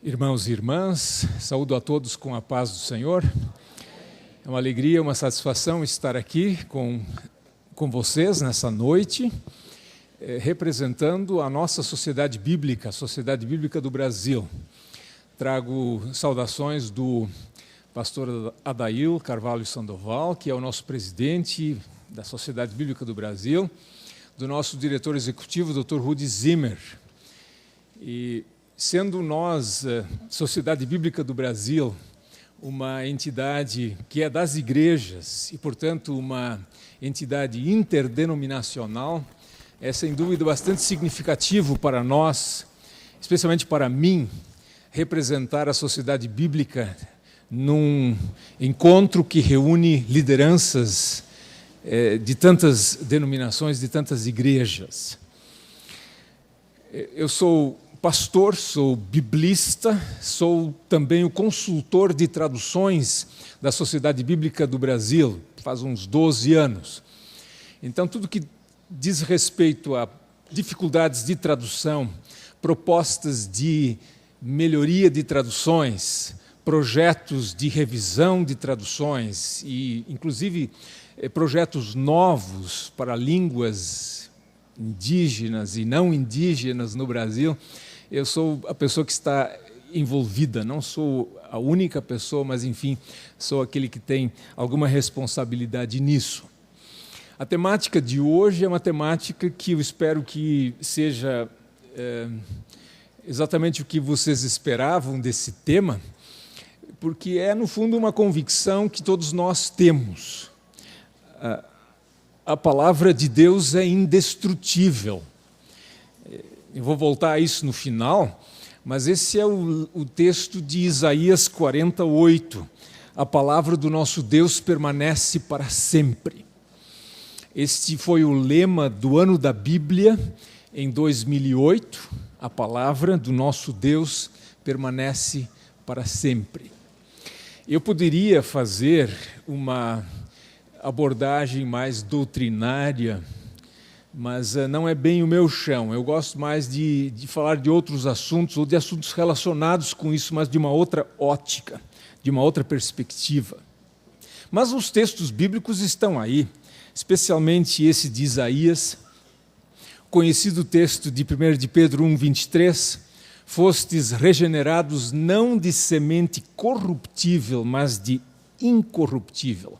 Irmãos e irmãs, saúdo a todos com a paz do Senhor. É uma alegria, uma satisfação estar aqui com vocês nessa noite, representando a nossa Sociedade Bíblica, a Sociedade Bíblica do Brasil. Trago saudações do pastor Adail Carvalho Sandoval, que é o nosso presidente da Sociedade Bíblica do Brasil, do nosso diretor executivo, Dr. Rudy Zimmer. E sendo nós, Sociedade Bíblica do Brasil, uma entidade que é das igrejas e, portanto, uma entidade interdenominacional, é sem dúvida bastante significativo para nós, especialmente para mim, representar a Sociedade Bíblica num encontro que reúne lideranças de tantas denominações, de tantas igrejas. Eu sou pastor, sou biblista, sou também o consultor de traduções da Sociedade Bíblica do Brasil, faz uns 12 anos. Então, tudo que diz respeito a dificuldades de tradução, propostas de melhoria de traduções, projetos de revisão de traduções e, inclusive, projetos novos para línguas indígenas e não indígenas no Brasil, eu sou a pessoa que está envolvida, não sou a única pessoa, mas, enfim, sou aquele que tem alguma responsabilidade nisso. A temática de hoje é uma temática que eu espero que seja exatamente o que vocês esperavam desse tema, porque é, no fundo, uma convicção que todos nós temos. A palavra de Deus é indestrutível. Eu vou voltar a isso no final, mas esse é o texto de Isaías 48. A palavra do nosso Deus permanece para sempre. Este foi o lema do ano da Bíblia em 2008. A palavra do nosso Deus permanece para sempre. Eu poderia fazer uma abordagem mais doutrinária, mas não é bem o meu chão. Eu gosto mais de falar de outros assuntos, ou de assuntos relacionados com isso, mas de uma outra ótica, de uma outra perspectiva. Mas os textos bíblicos estão aí, especialmente esse de Isaías, conhecido texto de 1 de Pedro 1:23, fostes regenerados não de semente corruptível, mas de incorruptível.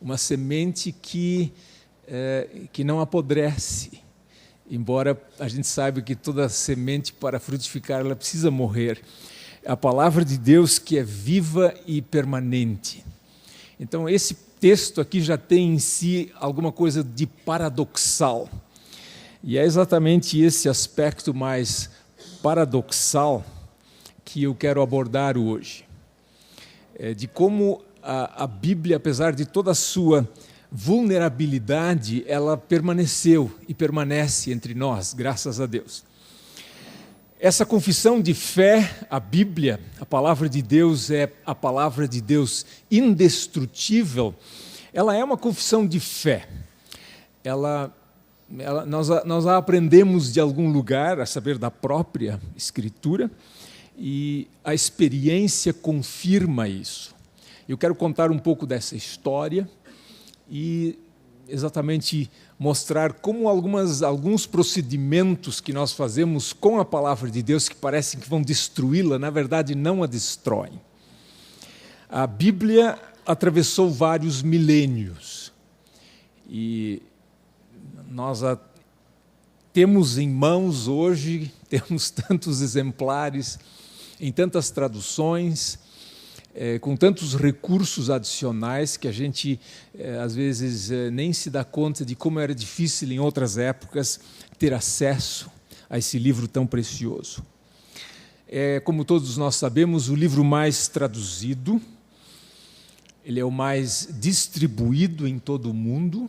Uma semente que não apodrece, embora a gente saiba que toda semente para frutificar ela precisa morrer. A palavra de Deus que é viva e permanente. Então esse texto aqui já tem em si alguma coisa de paradoxal. E é exatamente esse aspecto mais paradoxal que eu quero abordar hoje. De como a Bíblia, apesar de toda a sua vulnerabilidade, ela permaneceu e permanece entre nós, graças a Deus. Essa confissão de fé, a Bíblia, a palavra de Deus é a palavra de Deus indestrutível, ela é uma confissão de fé. Nós a aprendemos de algum lugar, a saber, da própria Escritura, e a experiência confirma isso. Eu quero contar um pouco dessa história e exatamente mostrar como alguns procedimentos que nós fazemos com a palavra de Deus, que parecem que vão destruí-la, na verdade não a destroem. A Bíblia atravessou vários milênios e nós a temos em mãos hoje, temos tantos exemplares, em tantas traduções, com tantos recursos adicionais que a gente, às vezes, nem se dá conta de como era difícil em outras épocas ter acesso a esse livro tão precioso. Como todos nós sabemos, o livro mais traduzido, ele é o mais distribuído em todo o mundo,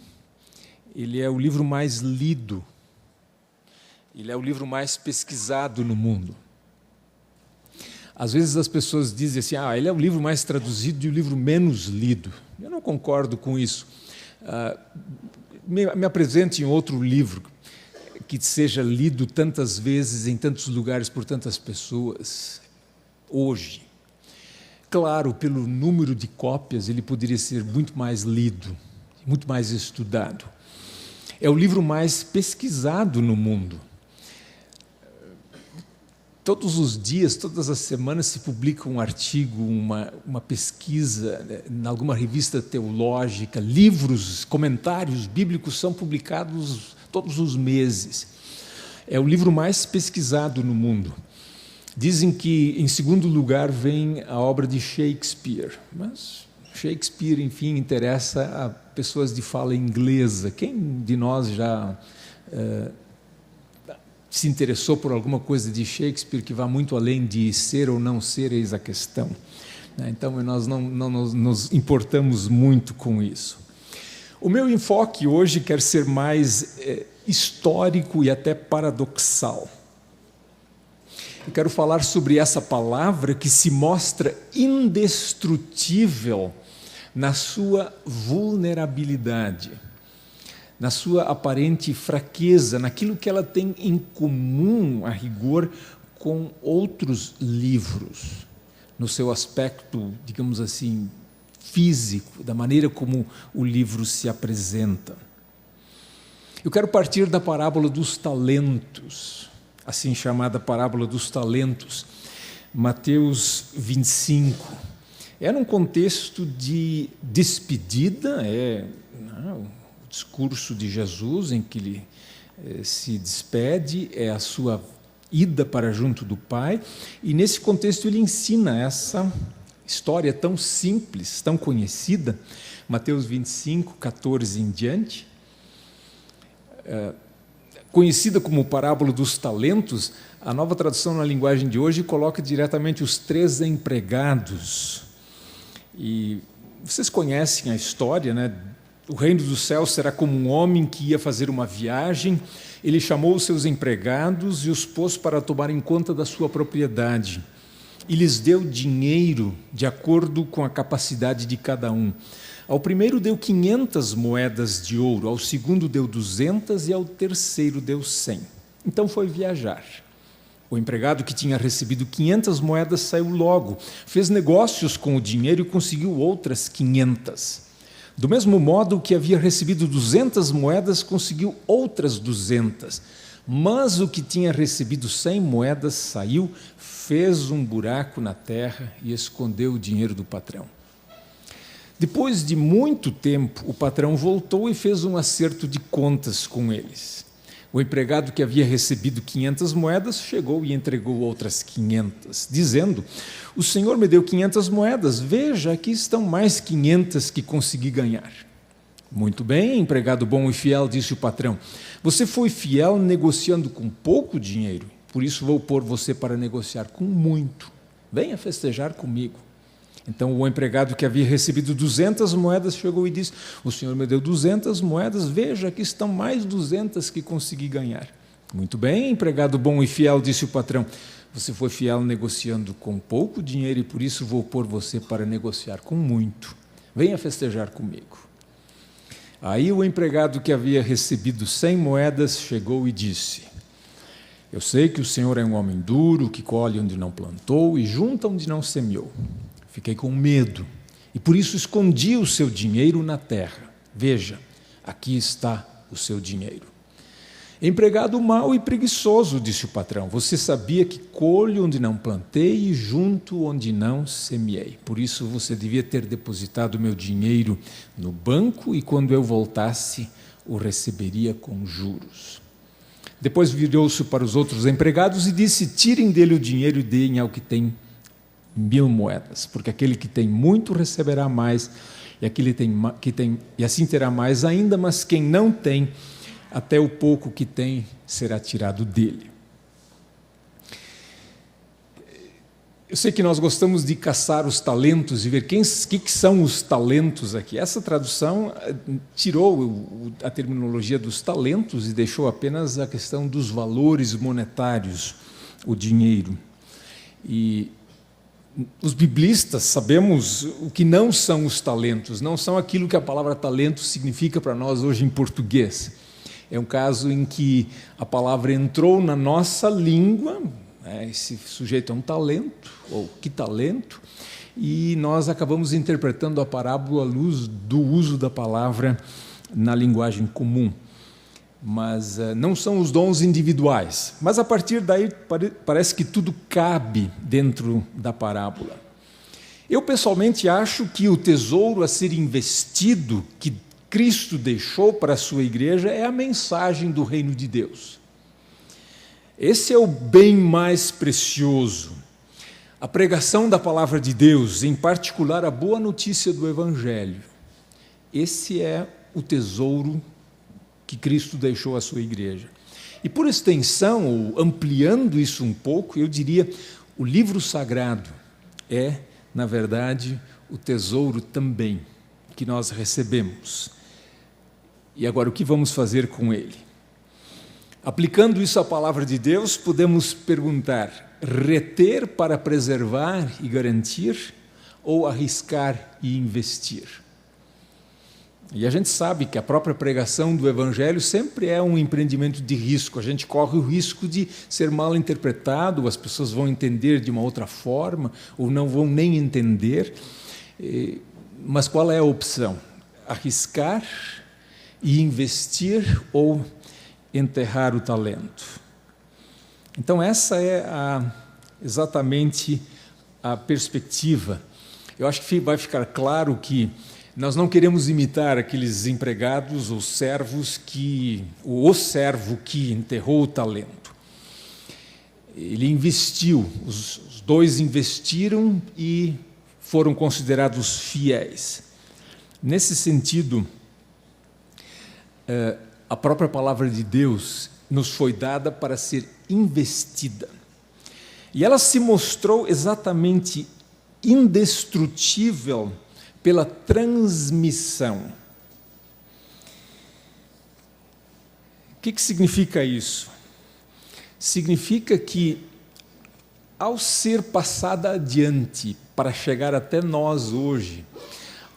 ele é o livro mais lido, ele é o livro mais pesquisado no mundo. Às vezes as pessoas dizem assim, ele é o livro mais traduzido e o livro menos lido. Eu não concordo com isso. Me apresente em outro livro que seja lido tantas vezes, em tantos lugares, por tantas pessoas. hoje. Claro, pelo número de cópias, ele poderia ser muito mais lido, muito mais estudado. É o livro mais pesquisado no mundo. Todos os dias, todas as semanas, se publica um artigo, uma pesquisa, em alguma revista teológica, livros, comentários bíblicos são publicados todos os meses. É o livro mais pesquisado no mundo. Dizem que, em segundo lugar, vem a obra de Shakespeare, mas Shakespeare, enfim, interessa a pessoas de fala inglesa. Quem de nós já se interessou por alguma coisa de Shakespeare que vá muito além de ser ou não ser, eis a questão. Então, nós não nos importamos muito com isso. O meu enfoque hoje quer ser mais histórico e até paradoxal. Eu quero falar sobre essa palavra que se mostra indestrutível na sua vulnerabilidade, na sua aparente fraqueza, naquilo que ela tem em comum, a rigor, com outros livros, no seu aspecto, digamos assim, físico, da maneira como o livro se apresenta. Eu quero partir da parábola dos talentos, assim chamada parábola dos talentos, Mateus 25. É num contexto de despedida, o discurso de Jesus em que ele se despede, é a sua ida para junto do Pai, e nesse contexto ele ensina essa história tão simples, tão conhecida, Mateus 25, 14 em diante, conhecida como parábola dos talentos. A Nova Tradução na linguagem de hoje coloca diretamente os 3 empregados. E vocês conhecem a história, né? O reino dos céus será como um homem que ia fazer uma viagem. Ele chamou os seus empregados e os pôs para tomarem conta da sua propriedade. E lhes deu dinheiro de acordo com a capacidade de cada um. Ao primeiro deu 500 moedas de ouro, ao segundo deu 200 e ao terceiro deu 100. Então foi viajar. O empregado que tinha recebido 500 moedas saiu logo, fez negócios com o dinheiro e conseguiu outras 500. Do mesmo modo, o que havia recebido 200 moedas conseguiu outras 200. Mas o que tinha recebido 100 moedas saiu, fez um buraco na terra e escondeu o dinheiro do patrão. Depois de muito tempo, o patrão voltou e fez um acerto de contas com eles. O empregado que havia recebido 500 moedas chegou e entregou outras 500, dizendo: "O senhor me deu 500 moedas, veja, aqui estão mais 500 que consegui ganhar." "Muito bem, empregado bom e fiel", disse o patrão. "Você foi fiel negociando com pouco dinheiro, por isso vou pôr você para negociar com muito. Venha festejar comigo." Então o empregado que havia recebido 200 moedas chegou e disse: "O senhor me deu 200 moedas, veja, aqui estão mais 200 que consegui ganhar." "Muito bem, empregado bom e fiel", disse o patrão. "Você foi fiel negociando com pouco dinheiro e por isso vou pôr você para negociar com muito. Venha festejar comigo." Aí o empregado que havia recebido 100 moedas chegou e disse: "Eu sei que o senhor é um homem duro, que colhe onde não plantou e junta onde não semeou. Fiquei com medo e por isso escondi o seu dinheiro na terra. Veja, aqui está o seu dinheiro." "Empregado mau e preguiçoso", disse o patrão, "você sabia que colho onde não plantei e junto onde não semeei. Por isso você devia ter depositado o meu dinheiro no banco e quando eu voltasse o receberia com juros." Depois virou-se para os outros empregados e disse: "Tirem dele o dinheiro e deem ao que tem 1000 moedas, porque aquele que tem muito receberá mais, e aquele que tem, e assim terá mais ainda, mas quem não tem, até o pouco que tem será tirado dele." Eu sei que nós gostamos de caçar os talentos e ver que são os talentos aqui. Essa tradução tirou a terminologia dos talentos e deixou apenas a questão dos valores monetários, o dinheiro. E os biblistas sabemos o que não são os talentos, não são aquilo que a palavra talento significa para nós hoje em português. É um caso em que a palavra entrou na nossa língua, Esse sujeito é um talento, ou que talento, e nós acabamos interpretando a parábola à luz do uso da palavra na linguagem comum. Mas não são os dons individuais. Mas a partir daí parece que tudo cabe dentro da parábola. Eu pessoalmente acho que o tesouro a ser investido, que Cristo deixou para a sua igreja, é a mensagem do reino de Deus. Esse é o bem mais precioso. A pregação da palavra de Deus, em particular a boa notícia do Evangelho. Esse é o tesouro que Cristo deixou à sua igreja. E por extensão, ou ampliando isso um pouco, eu diria, o livro sagrado é, na verdade, o tesouro também que nós recebemos. E agora, o que vamos fazer com ele? Aplicando isso à palavra de Deus, podemos perguntar: reter para preservar e garantir, ou arriscar e investir? E a gente sabe que a própria pregação do Evangelho sempre é um empreendimento de risco. A gente corre o risco de ser mal interpretado, as pessoas vão entender de uma outra forma, ou não vão nem entender. Mas qual é a opção? Arriscar e investir, ou enterrar o talento? Então essa é exatamente a perspectiva. Eu acho que vai ficar claro que nós não queremos imitar aqueles empregados ou servos o servo que enterrou o talento. Ele investiu, os dois investiram e foram considerados fiéis. Nesse sentido, a própria palavra de Deus nos foi dada para ser investida. E ela se mostrou exatamente indestrutível pela transmissão. O que significa isso? Significa que, ao ser passada adiante para chegar até nós hoje,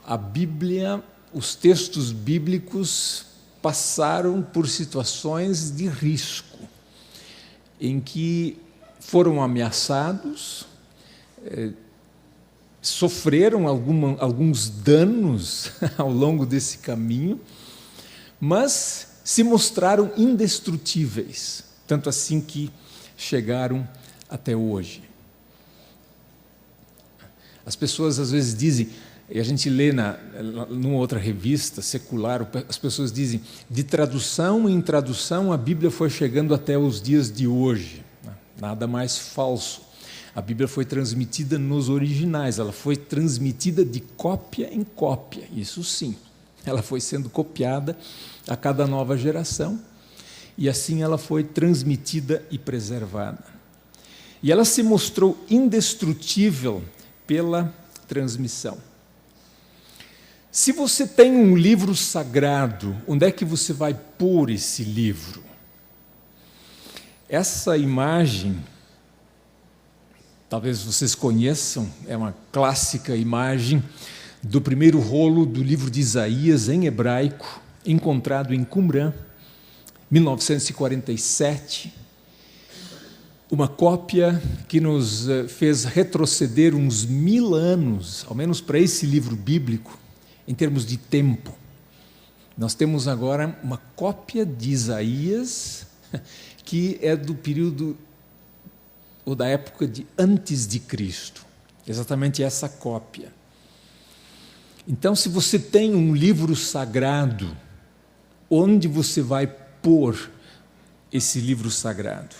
a Bíblia, os textos bíblicos passaram por situações de risco, em que foram ameaçados, sofreram alguns danos ao longo desse caminho, mas se mostraram indestrutíveis, tanto assim que chegaram até hoje. As pessoas às vezes dizem, e a gente lê numa outra revista secular, as pessoas dizem, de tradução em tradução a Bíblia foi chegando até os dias de hoje. Nada mais falso. A Bíblia foi transmitida nos originais, ela foi transmitida de cópia em cópia, isso sim. Ela foi sendo copiada a cada nova geração, e assim ela foi transmitida e preservada. E ela se mostrou indestrutível pela transmissão. Se você tem um livro sagrado, onde é que você vai pôr esse livro? Essa imagem, talvez vocês conheçam, é uma clássica imagem do primeiro rolo do livro de Isaías em hebraico, encontrado em Qumran, 1947. Uma cópia que nos fez retroceder uns 1000 anos, ao menos para esse livro bíblico, em termos de tempo. Nós temos agora uma cópia de Isaías, que é do período ou da época de antes de Cristo, exatamente essa cópia. Então, se você tem um livro sagrado, onde você vai pôr esse livro sagrado?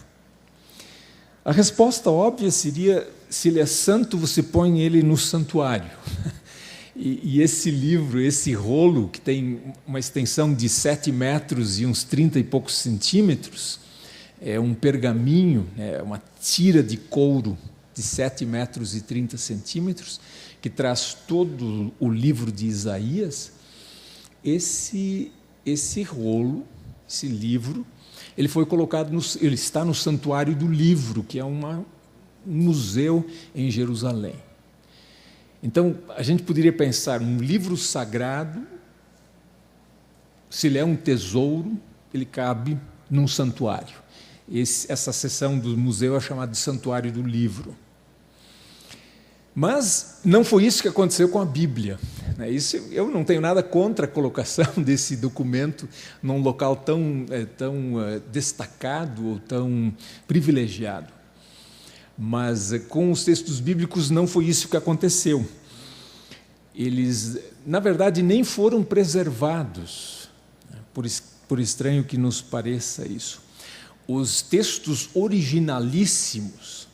A resposta óbvia seria, se ele é santo, você põe ele no santuário. E esse livro, esse rolo, que tem uma extensão de 7 metros e uns 30 e poucos centímetros, é um pergaminho, é uma tira de couro de 7 metros e 30 centímetros, que traz todo o livro de Isaías. Esse rolo, esse livro, ele foi colocado, ele está no Santuário do Livro, que é um museu em Jerusalém. Então, a gente poderia pensar, um livro sagrado, se ele é um tesouro, ele cabe num santuário. essa seção do museu é chamada de Santuário do Livro. Mas não foi isso que aconteceu com a Bíblia. Eu não tenho nada contra a colocação desse documento num local tão destacado ou tão privilegiado. Mas com os textos bíblicos não foi isso que aconteceu. Eles, na verdade, nem foram preservados, por estranho que nos pareça isso. Os textos originalíssimos,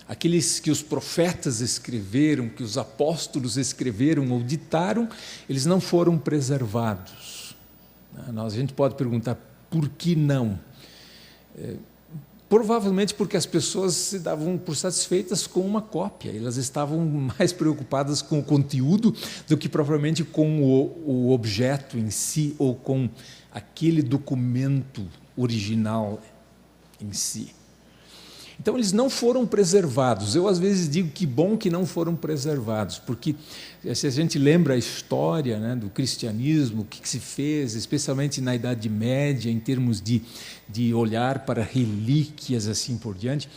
aqueles que os profetas escreveram, que os apóstolos escreveram ou ditaram, eles não foram preservados. A gente pode perguntar, por que não? Provavelmente porque as pessoas se davam por satisfeitas com uma cópia, elas estavam mais preocupadas com o conteúdo do que propriamente com o objeto em si ou com aquele documento original em si. Então, eles não foram preservados. Eu, às vezes, digo que bom que não foram preservados, porque se a gente lembra a história, né, do cristianismo, o que se fez, especialmente na Idade Média, em termos de olhar para relíquias, assim por diante,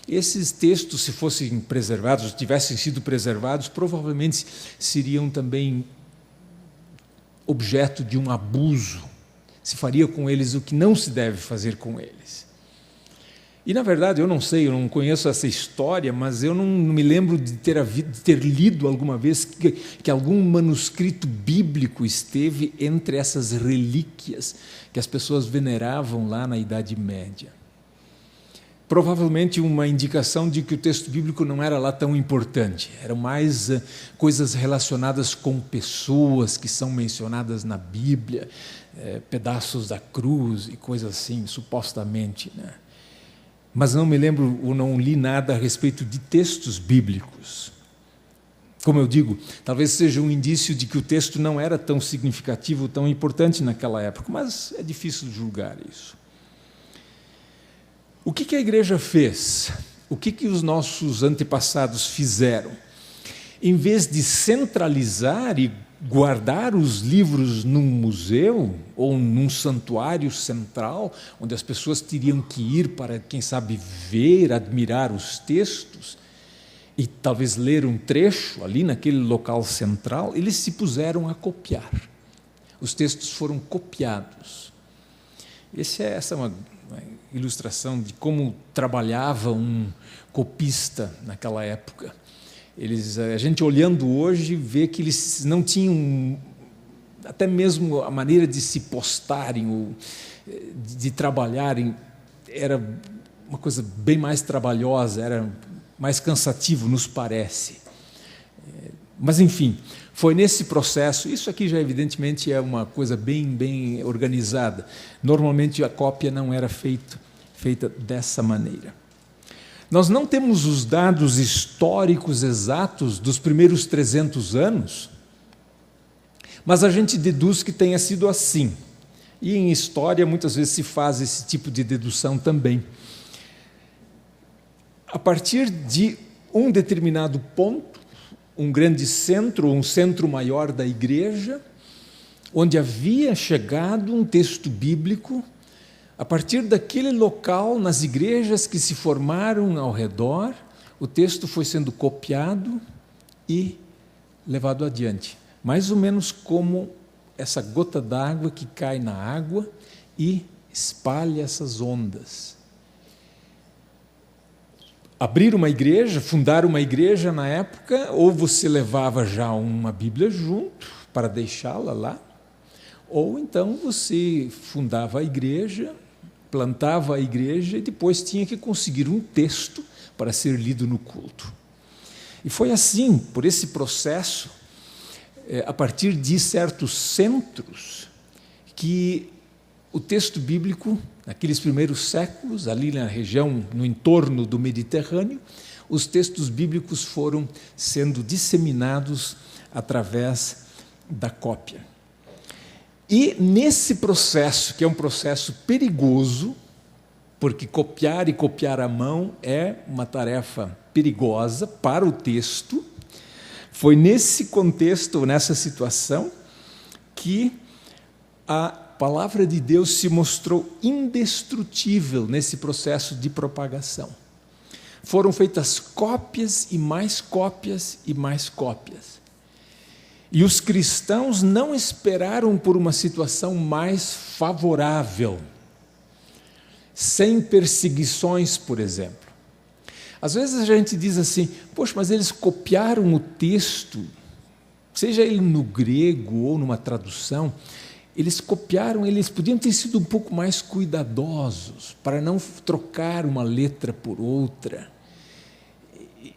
esses textos, se fossem preservados, tivessem sido preservados, provavelmente seriam também objeto de um abuso. Se faria com eles o que não se deve fazer com eles. E, na verdade, eu não sei, eu não conheço essa história, mas eu não me lembro de ter lido alguma vez que algum manuscrito bíblico esteve entre essas relíquias que as pessoas veneravam lá na Idade Média. Provavelmente uma indicação de que o texto bíblico não era lá tão importante, eram mais coisas relacionadas com pessoas que são mencionadas na Bíblia, pedaços da cruz e coisas assim, supostamente, né? Mas não me lembro ou não li nada a respeito de textos bíblicos. Como eu digo, talvez seja um indício de que o texto não era tão significativo, tão importante naquela época, mas é difícil julgar isso. O que a igreja fez? O que os nossos antepassados fizeram? Em vez de centralizar e guardar os livros num museu ou num santuário central, onde as pessoas teriam que ir para, quem sabe, ver, admirar os textos e talvez ler um trecho ali naquele local central, eles se puseram a copiar. Os textos foram copiados. Essa é uma ilustração de como trabalhava um copista naquela época. A gente olhando hoje vê que eles não tinham, até mesmo a maneira de se postarem, ou de trabalharem, era uma coisa bem mais trabalhosa, era mais cansativo, nos parece. Mas, enfim, foi nesse processo, isso aqui já evidentemente é uma coisa bem organizada. Normalmente a cópia não era feita dessa maneira. Nós não temos os dados históricos exatos dos primeiros 300 anos, mas a gente deduz que tenha sido assim. E em história, muitas vezes se faz esse tipo de dedução também. A partir de um determinado ponto, um grande centro, um centro maior da igreja, onde havia chegado um texto bíblico, a partir daquele local, nas igrejas que se formaram ao redor, o texto foi sendo copiado e levado adiante. Mais ou menos como essa gota d'água que cai na água e espalha essas ondas. Abrir uma igreja, fundar uma igreja na época, ou você levava já uma Bíblia junto para deixá-la lá, ou então você fundava a igreja, plantava a igreja e depois tinha que conseguir um texto para ser lido no culto. E foi assim, por esse processo, a partir de certos centros, que o texto bíblico, naqueles primeiros séculos, ali na região, no entorno do Mediterrâneo, os textos bíblicos foram sendo disseminados através da cópia. E nesse processo, que é um processo perigoso, porque copiar e copiar à mão é uma tarefa perigosa para o texto, foi nesse contexto, nessa situação, que a palavra de Deus se mostrou indestrutível nesse processo de propagação. Foram feitas cópias e mais cópias e mais cópias. E os cristãos não esperaram por uma situação mais favorável, sem perseguições, por exemplo. Às vezes a gente diz assim, poxa, mas eles copiaram o texto, seja ele no grego ou numa tradução, eles copiaram, eles podiam ter sido um pouco mais cuidadosos, para não trocar uma letra por outra,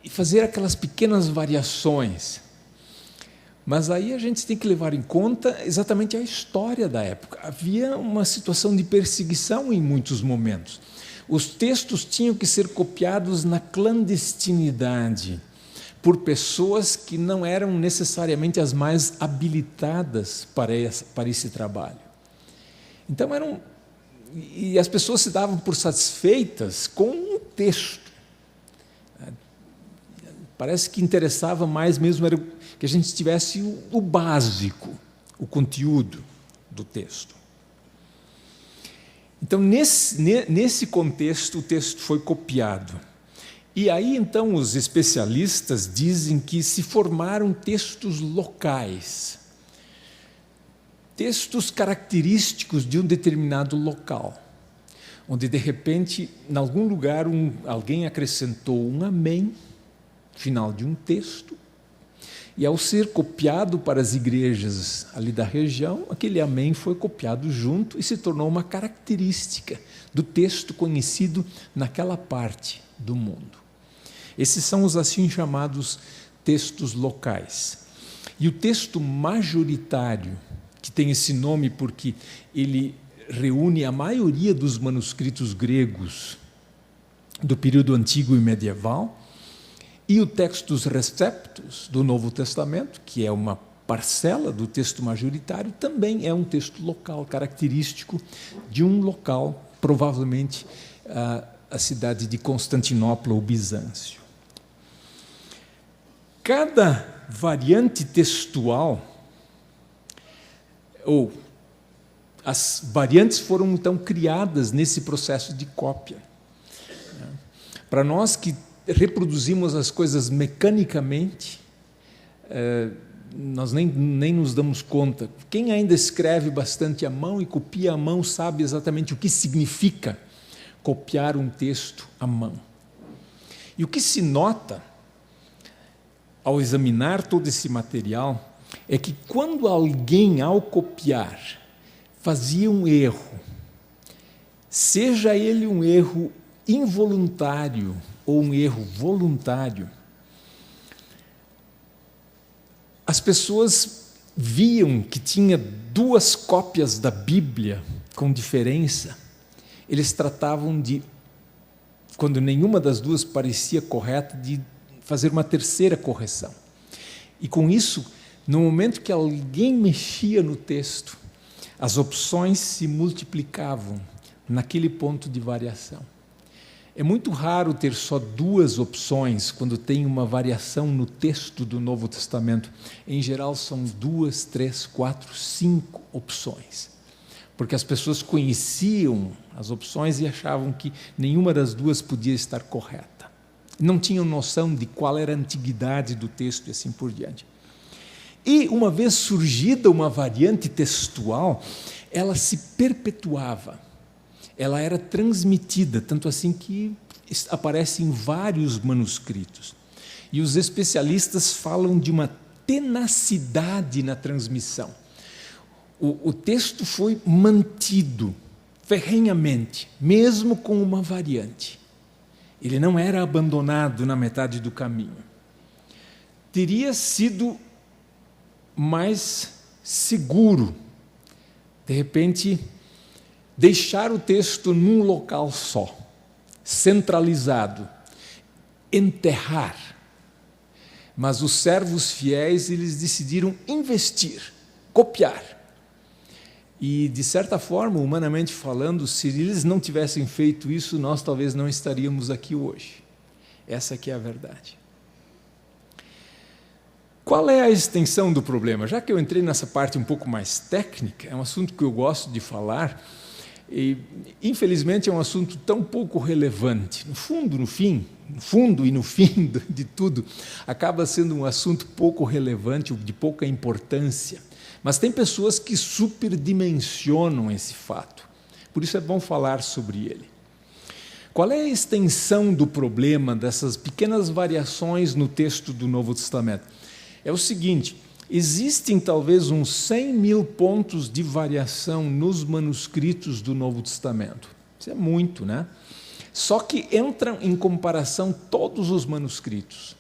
e fazer aquelas pequenas variações. Mas aí a gente tem que levar em conta exatamente a história da época. Havia uma situação de perseguição em muitos momentos. Os textos tinham que ser copiados na clandestinidade, por pessoas que não eram necessariamente as mais habilitadas para esse trabalho. Então, e as pessoas se davam por satisfeitas com um texto. Parece que interessava mais mesmo era que a gente tivesse o básico, o conteúdo do texto. Então, nesse contexto, o texto foi copiado. E aí, então, os especialistas dizem que se formaram textos locais, textos característicos de um determinado local, onde, de repente, em algum lugar, alguém acrescentou um amém, final de um texto, e ao ser copiado para as igrejas ali da região, aquele amém foi copiado junto e se tornou uma característica do texto conhecido naquela parte do mundo. Esses são os assim chamados textos locais. E o texto majoritário, que tem esse nome porque ele reúne a maioria dos manuscritos gregos do período antigo e medieval, e o Textus Receptus do Novo Testamento, que é uma parcela do texto majoritário, também é um texto local, característico de um local, provavelmente a cidade de Constantinopla ou Bizâncio. Cada variante textual, ou as variantes foram então criadas nesse processo de cópia. Para nós que reproduzimos as coisas mecanicamente, nós nem nos damos conta. Quem ainda escreve bastante à mão e copia à mão sabe exatamente o que significa copiar um texto à mão. E o que se nota, ao examinar todo esse material, é que quando alguém, ao copiar, fazia um erro, seja ele um erro involuntário ou um erro voluntário, as pessoas viam que tinha duas cópias da Bíblia com diferença. Eles tratavam de, quando nenhuma das duas parecia correta, de fazer uma terceira correção. E com isso, no momento que alguém mexia no texto, as opções se multiplicavam naquele ponto de variação. É muito raro ter só duas opções quando tem uma variação no texto do Novo Testamento. Em geral, são 2, 3, 4, 5 opções. Porque as pessoas conheciam as opções e achavam que nenhuma das duas podia estar correta. Não tinham noção de qual era a antiguidade do texto e assim por diante. E, uma vez surgida uma variante textual, ela se perpetuava. Ela era transmitida, tanto assim que aparece em vários manuscritos. E os especialistas falam de uma tenacidade na transmissão. O texto foi mantido ferrenhamente, mesmo com uma variante. Ele não era abandonado na metade do caminho. Teria sido mais seguro, de repente, deixar o texto num local só, centralizado, enterrar. Mas os servos fiéis, eles decidiram investir, copiar. E, de certa forma, humanamente falando, se eles não tivessem feito isso, nós talvez não estaríamos aqui hoje. Essa que é a verdade. Qual é a extensão do problema? Já que eu entrei nessa parte um pouco mais técnica, é um assunto que eu gosto de falar, e infelizmente é um assunto tão pouco relevante. No fundo e no fim de tudo, acaba sendo um assunto pouco relevante, de pouca importância. Mas tem pessoas que superdimensionam esse fato. Por isso é bom falar sobre ele. Qual é a extensão do problema dessas pequenas variações no texto do Novo Testamento? É o seguinte: existem talvez uns 100 mil pontos de variação nos manuscritos do Novo Testamento. Isso é muito, né? Só que entram em comparação todos os manuscritos.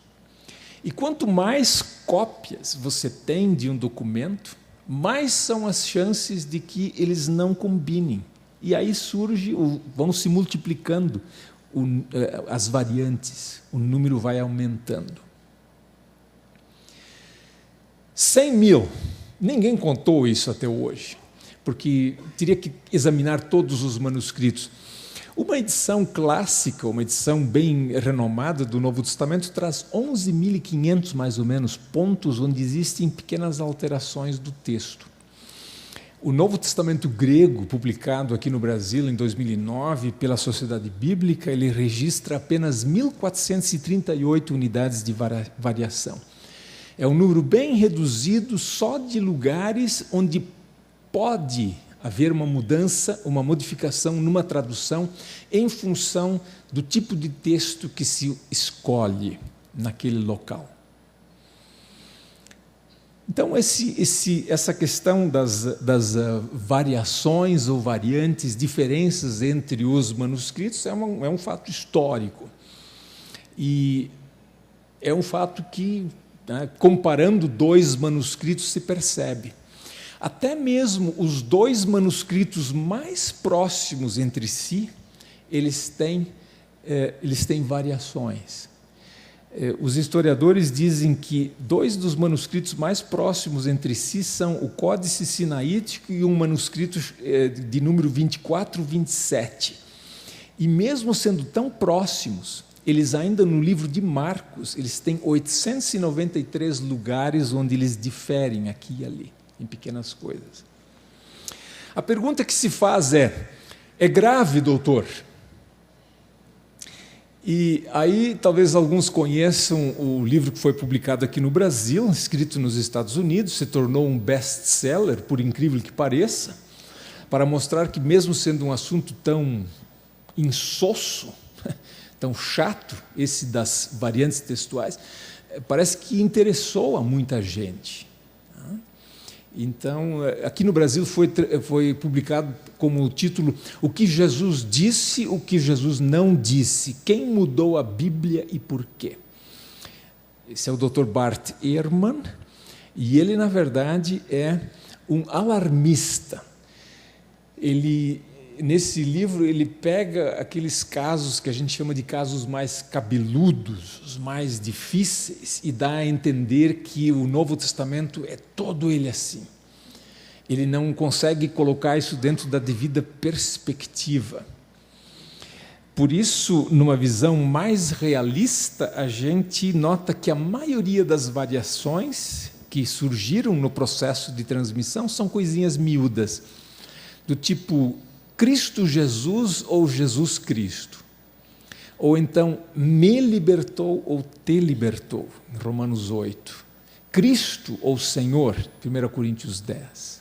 E quanto mais cópias você tem de um documento, mais são as chances de que eles não combinem. E aí vão se multiplicando as variantes, o número vai aumentando. 100 mil, ninguém contou isso até hoje, porque teria que examinar todos os manuscritos. Uma edição clássica, uma edição bem renomada do Novo Testamento, traz 11.500, mais ou menos, pontos onde existem pequenas alterações do texto. O Novo Testamento grego, publicado aqui no Brasil em 2009 pela Sociedade Bíblica, ele registra apenas 1.438 unidades de variação. É um número bem reduzido só de lugares onde pode haver uma mudança, uma modificação numa tradução em função do tipo de texto que se escolhe naquele local. Então, essa questão das variações ou variantes, diferenças entre os manuscritos, é um fato histórico. E é um fato que, comparando dois manuscritos, se percebe. Até mesmo os dois manuscritos mais próximos entre si, eles têm variações. Os historiadores dizem que dois dos manuscritos mais próximos entre si são o Códice Sinaítico e um manuscrito de número 2427. E mesmo sendo tão próximos, eles ainda no livro de Marcos, eles têm 893 lugares onde eles diferem aqui e ali, em pequenas coisas. A pergunta que se faz é grave, doutor? E aí talvez alguns conheçam o livro que foi publicado aqui no Brasil, escrito nos Estados Unidos, se tornou um best-seller, por incrível que pareça, para mostrar que mesmo sendo um assunto tão insosso, tão chato, esse das variantes textuais, parece que interessou a muita gente. Então, aqui no Brasil foi publicado como o título O que Jesus disse, o que Jesus não disse, quem mudou a Bíblia e por quê. Esse é o Dr. Bart Ehrman, e ele, na verdade, é um alarmista. Nesse livro, ele pega aqueles casos que a gente chama de casos mais cabeludos, os mais difíceis, e dá a entender que o Novo Testamento é todo ele assim. Ele não consegue colocar isso dentro da devida perspectiva. Por isso, numa visão mais realista, a gente nota que a maioria das variações que surgiram no processo de transmissão são coisinhas miúdas, do tipo Cristo Jesus ou Jesus Cristo. Ou então, me libertou ou te libertou, em Romanos 8. Cristo ou Senhor, 1 Coríntios 10.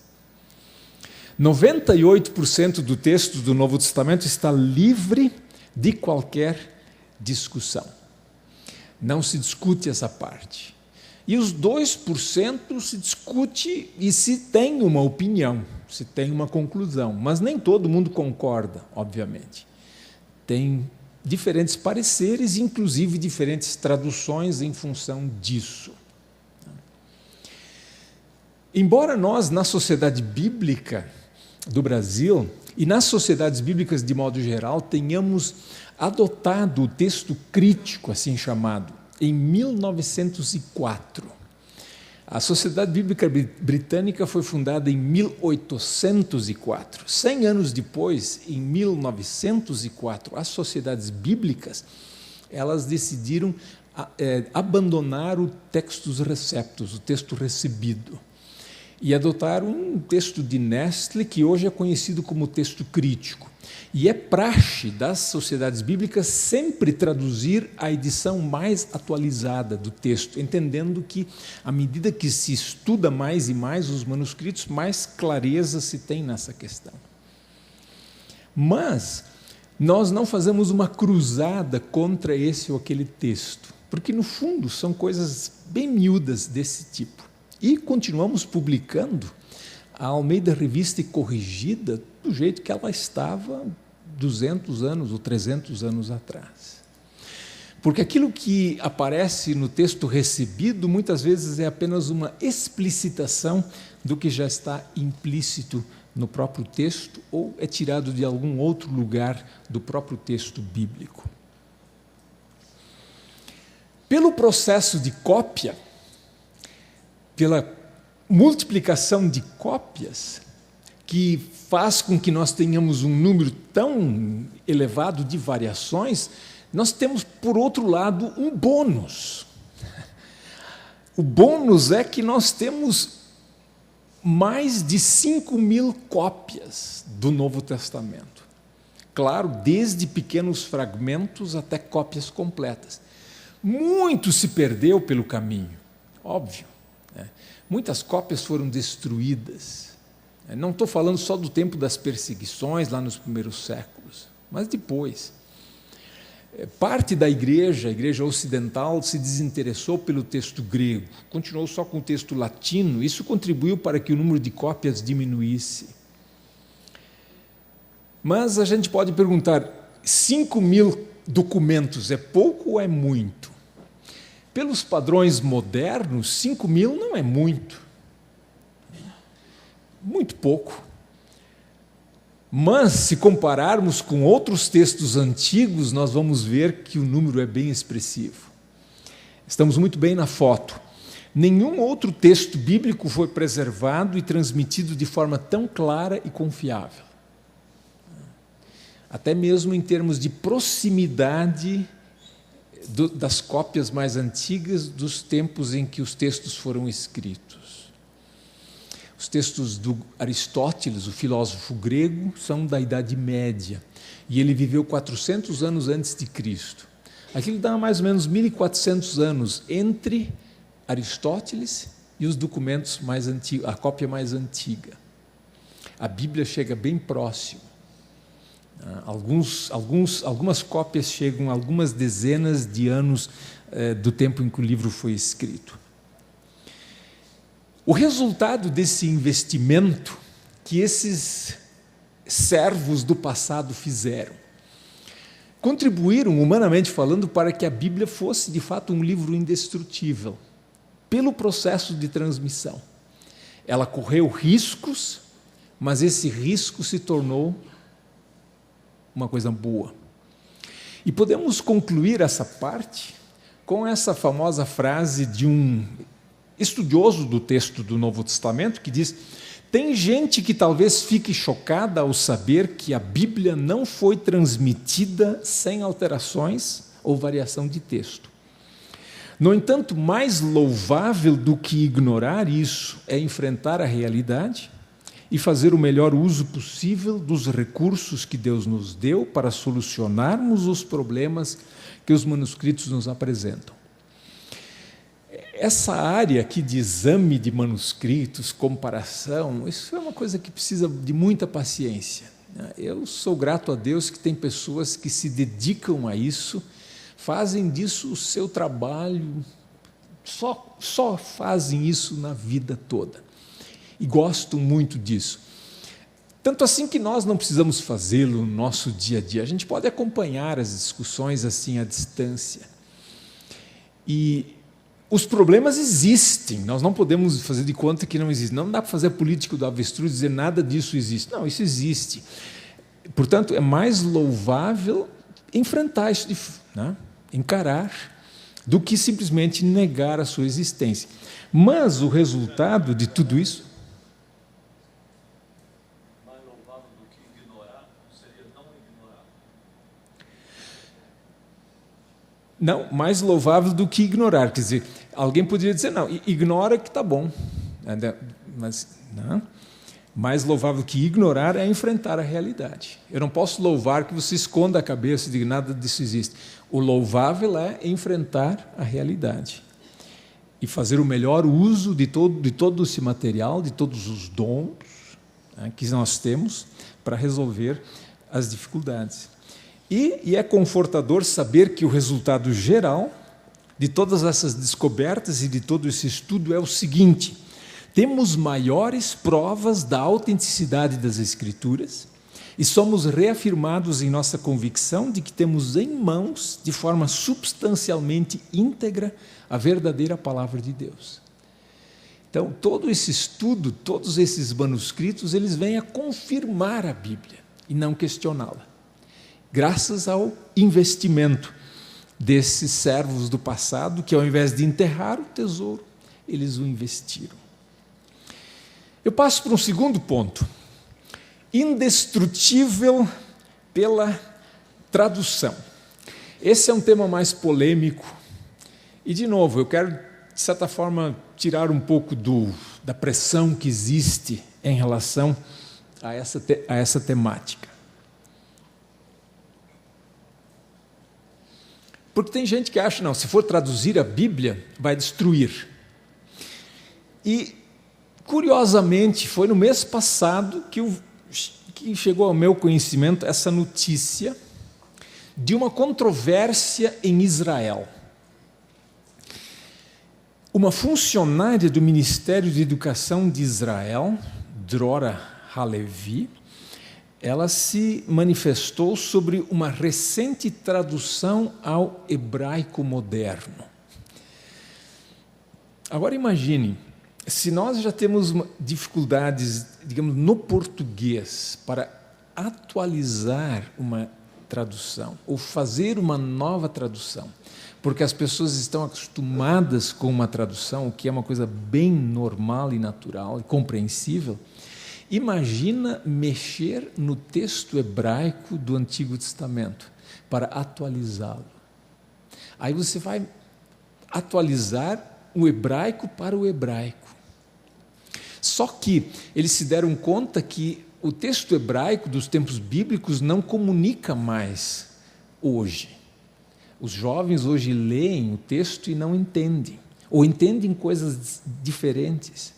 98% do texto do Novo Testamento está livre de qualquer discussão. Não se discute essa parte. E os 2% se discute e se tem uma opinião, se tem uma conclusão, mas nem todo mundo concorda, obviamente. Tem diferentes pareceres, inclusive diferentes traduções em função disso. Embora nós, na sociedade bíblica do Brasil, e nas sociedades bíblicas de modo geral, tenhamos adotado o texto crítico, assim chamado, em 1904. A Sociedade Bíblica Britânica foi fundada em 1804. 100 anos depois, em 1904, as sociedades bíblicas, elas decidiram abandonar o textus receptus, o texto recebido, e adotar um texto de Nestle que hoje é conhecido como texto crítico. E é praxe das sociedades bíblicas sempre traduzir a edição mais atualizada do texto, entendendo que, à medida que se estuda mais e mais os manuscritos, mais clareza se tem nessa questão. Mas nós não fazemos uma cruzada contra esse ou aquele texto, porque, no fundo, são coisas bem miúdas desse tipo. E continuamos publicando a Almeida Revista e Corrigida do jeito que ela estava 200 anos ou 300 anos atrás. Porque aquilo que aparece no texto recebido, muitas vezes é apenas uma explicitação do que já está implícito no próprio texto ou é tirado de algum outro lugar do próprio texto bíblico. Pelo processo de cópia, pela multiplicação de cópias, que faz com que nós tenhamos um número tão elevado de variações, nós temos, por outro lado, um bônus. O bônus é que nós temos mais de 5.000 cópias do Novo Testamento. Claro, desde pequenos fragmentos até cópias completas. Muito se perdeu pelo caminho, óbvio. Muitas cópias foram destruídas. Não estou falando só do tempo das perseguições, lá nos primeiros séculos, mas depois. Parte da igreja, a igreja ocidental, se desinteressou pelo texto grego, continuou só com o texto latino, isso contribuiu para que o número de cópias diminuísse. Mas a gente pode perguntar, 5.000 documentos é pouco ou é muito? Pelos padrões modernos, 5.000 não é muito. Muito pouco. Mas, se compararmos com outros textos antigos, nós vamos ver que o número é bem expressivo. Estamos muito bem na foto. Nenhum outro texto bíblico foi preservado e transmitido de forma tão clara e confiável. Até mesmo em termos de proximidade das cópias mais antigas dos tempos em que os textos foram escritos. Os textos do Aristóteles, o filósofo grego, são da Idade Média, e ele viveu 400 anos antes de Cristo. Aquilo dá mais ou menos 1.400 anos entre Aristóteles e os documentos mais antigos, a cópia mais antiga. A Bíblia chega bem próximo. Algumas cópias chegam a algumas dezenas de anos do tempo em que o livro foi escrito. O resultado desse investimento que esses servos do passado fizeram, contribuíram, humanamente falando, para que a Bíblia fosse, de fato, um livro indestrutível, pelo processo de transmissão. Ela correu riscos, mas esse risco se tornou uma coisa boa. E podemos concluir essa parte com essa famosa frase de um estudioso do texto do Novo Testamento, que diz: tem gente que talvez fique chocada ao saber que a Bíblia não foi transmitida sem alterações ou variação de texto. No entanto, mais louvável do que ignorar isso é enfrentar a realidade e fazer o melhor uso possível dos recursos que Deus nos deu para solucionarmos os problemas que os manuscritos nos apresentam. Essa área aqui de exame de manuscritos, comparação, isso é uma coisa que precisa de muita paciência. Eu sou grato a Deus que tem pessoas que se dedicam a isso, fazem disso o seu trabalho, só fazem isso na vida toda. E gostam muito disso. Tanto assim que nós não precisamos fazê-lo no nosso dia a dia. A gente pode acompanhar as discussões assim à distância. E os problemas existem, nós não podemos fazer de conta que não existe. Não dá para fazer a política do avestruz e dizer nada disso existe. Não, isso existe. Portanto, é mais louvável enfrentar isso, encarar, do que simplesmente negar a sua existência. Mas o resultado de tudo isso... Mais louvável do que ignorar seria não ignorar. Não, mais louvável do que ignorar. Quer dizer, alguém poderia dizer, não, ignora que está bom. Mas não. Mais louvável que ignorar é enfrentar a realidade. Eu não posso louvar que você esconda a cabeça de que nada disso existe. O louvável é enfrentar a realidade e fazer o melhor uso de todo esse material, de todos os dons, né, que nós temos para resolver as dificuldades. E é confortador saber que o resultado geral de todas essas descobertas e de todo esse estudo é o seguinte: temos maiores provas da autenticidade das Escrituras e somos reafirmados em nossa convicção de que temos em mãos, de forma substancialmente íntegra, a verdadeira palavra de Deus. Então, todo esse estudo, todos esses manuscritos, eles vêm a confirmar a Bíblia e não questioná-la, graças ao investimento desses servos do passado que, ao invés de enterrar o tesouro, eles o investiram. Eu passo para um segundo ponto: indestrutível pela tradução. Esse é um tema mais polêmico e, de novo, eu quero, de certa forma, tirar um pouco da pressão que existe em relação a essa temática. Porque tem gente que acha, não, se for traduzir a Bíblia, vai destruir. E, curiosamente, foi no mês passado que chegou ao meu conhecimento essa notícia de uma controvérsia em Israel. Uma funcionária do Ministério de Educação de Israel, Drora Halevi, ela se manifestou sobre uma recente tradução ao hebraico moderno. Agora imagine, se nós já temos dificuldades, digamos, no português para atualizar uma tradução ou fazer uma nova tradução, porque as pessoas estão acostumadas com uma tradução, o que é uma coisa bem normal e natural e compreensível, imagina mexer no texto hebraico do Antigo Testamento para atualizá-lo. Aí você vai atualizar o hebraico para o hebraico. Só que eles se deram conta que o texto hebraico dos tempos bíblicos não comunica mais hoje. Os jovens hoje leem o texto e não entendem, ou entendem coisas diferentes.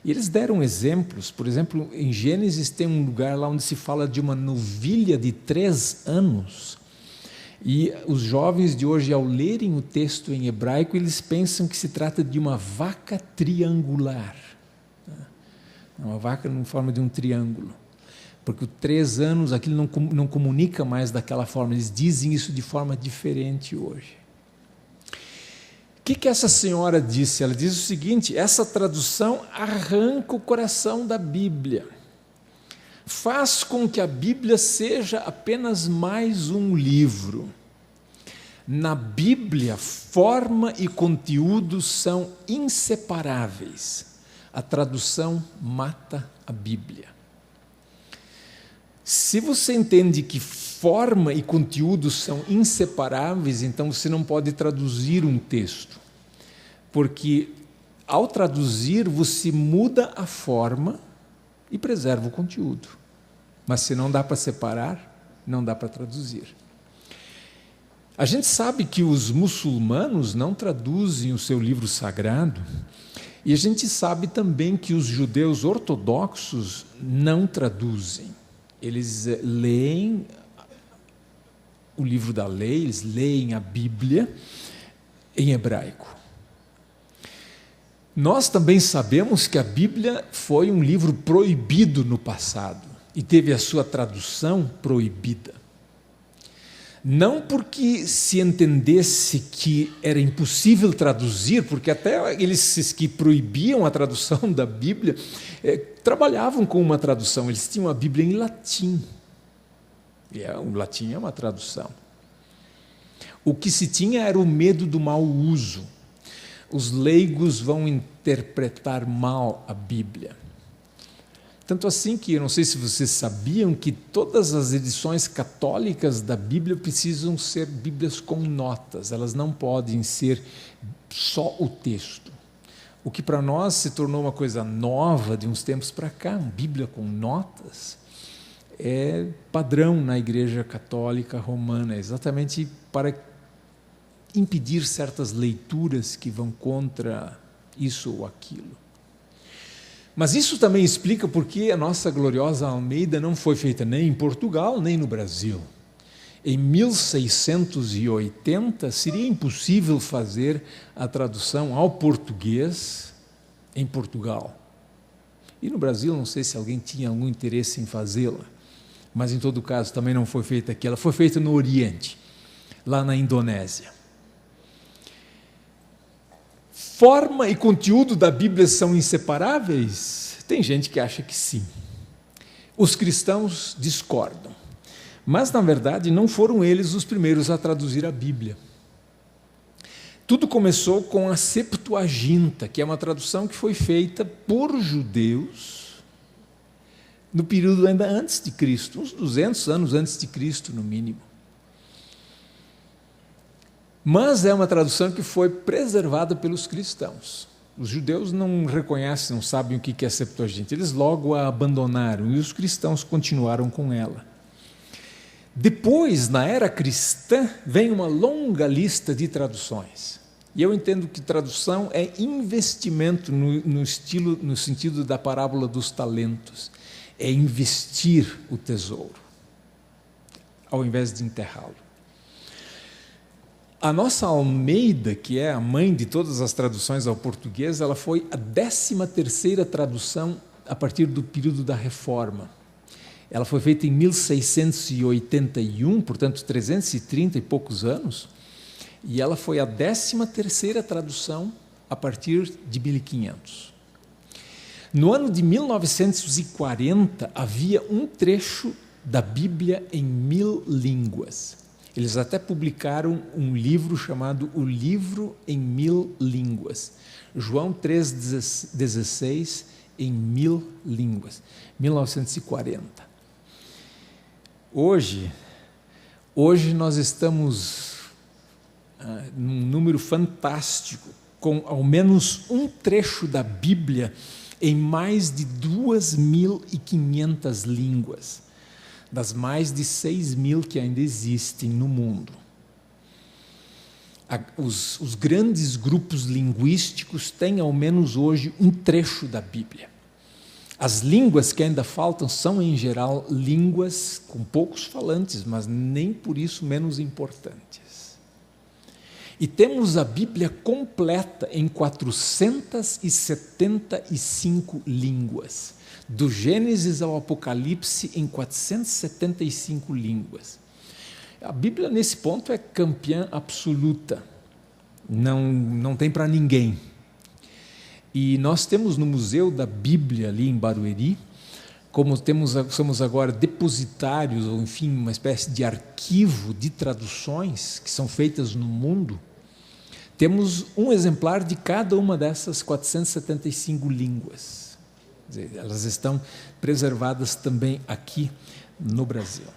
E eles deram exemplos. Por exemplo, em Gênesis tem um lugar lá onde se fala de uma novilha de 3 anos. E os jovens de hoje, ao lerem o texto em hebraico, eles pensam que se trata de uma vaca triangular. Uma vaca em forma de um triângulo. Porque o 3 anos, aquilo não comunica mais daquela forma. Eles dizem isso de forma diferente hoje. O que essa senhora disse? Ela diz o seguinte: essa tradução arranca o coração da Bíblia. Faz com que a Bíblia seja apenas mais um livro. Na Bíblia, forma e conteúdo são inseparáveis. A tradução mata a Bíblia. Se você entende que forma e conteúdo são inseparáveis, então você não pode traduzir um texto, porque ao traduzir você muda a forma e preserva o conteúdo. Mas se não dá para separar, não dá para traduzir. A gente sabe que os muçulmanos não traduzem o seu livro sagrado, e a gente sabe também que os judeus ortodoxos não traduzem. Eles leem o livro da lei, eles leem a Bíblia em hebraico. Nós também sabemos que a Bíblia foi um livro proibido no passado e teve a sua tradução proibida. Não porque se entendesse que era impossível traduzir, porque até eles que proibiam a tradução da Bíblia trabalhavam com uma tradução, eles tinham a Bíblia em latim. E o latim é uma tradução. O que se tinha era o medo do mau uso. Os leigos vão interpretar mal a Bíblia. Tanto assim que, eu não sei se vocês sabiam, que todas as edições católicas da Bíblia precisam ser Bíblias com notas, elas não podem ser só o texto. O que para nós se tornou uma coisa nova de uns tempos para cá, uma Bíblia com notas, é padrão na Igreja Católica Romana, exatamente para impedir certas leituras que vão contra isso ou aquilo. Mas isso também explica por que a nossa gloriosa Almeida não foi feita nem em Portugal, nem no Brasil. Em 1680, seria impossível fazer a tradução ao português em Portugal. E no Brasil, não sei se alguém tinha algum interesse em fazê-la, mas em todo caso também não foi feita aqui. Ela foi feita no Oriente, lá na Indonésia. Forma e conteúdo da Bíblia são inseparáveis? Tem gente que acha que sim. Os cristãos discordam. Mas, na verdade, não foram eles os primeiros a traduzir a Bíblia. Tudo começou com a Septuaginta, que é uma tradução que foi feita por judeus no período ainda antes de Cristo, uns 200 anos antes de Cristo, no mínimo. Mas é uma tradução que foi preservada pelos cristãos. Os judeus não reconhecem, não sabem o que é Septuaginta. Eles logo a abandonaram e os cristãos continuaram com ela. Depois, na era cristã, vem uma longa lista de traduções. E eu entendo que tradução é investimento no sentido da parábola dos talentos. É investir o tesouro, ao invés de enterrá-lo. A nossa Almeida, que é a mãe de todas as traduções ao português, ela foi a 13ª tradução a partir do período da Reforma. Ela foi feita em 1681, portanto 330 e poucos anos, e ela foi a 13ª tradução a partir de 1500. No ano de 1940, havia um trecho da Bíblia em 1000 línguas. Eles até publicaram um livro chamado O Livro em 1000 Línguas. João 3,16 em 1000 línguas, 1940. Hoje nós estamos num número fantástico, com ao menos um trecho da Bíblia em mais de 2.500 línguas. Das mais de 6.000 que ainda existem no mundo. Os grandes grupos linguísticos têm ao menos hoje um trecho da Bíblia. As línguas que ainda faltam são, em geral, línguas com poucos falantes, mas nem por isso menos importantes. E temos a Bíblia completa em 475 línguas. Do Gênesis ao Apocalipse em 475 línguas. A Bíblia, nesse ponto, é campeã absoluta. Não tem para ninguém. E nós temos no Museu da Bíblia, ali em Barueri, somos agora depositários, ou enfim, uma espécie de arquivo de traduções que são feitas no mundo, temos um exemplar de cada uma dessas 475 línguas. Elas estão preservadas também aqui no Brasil.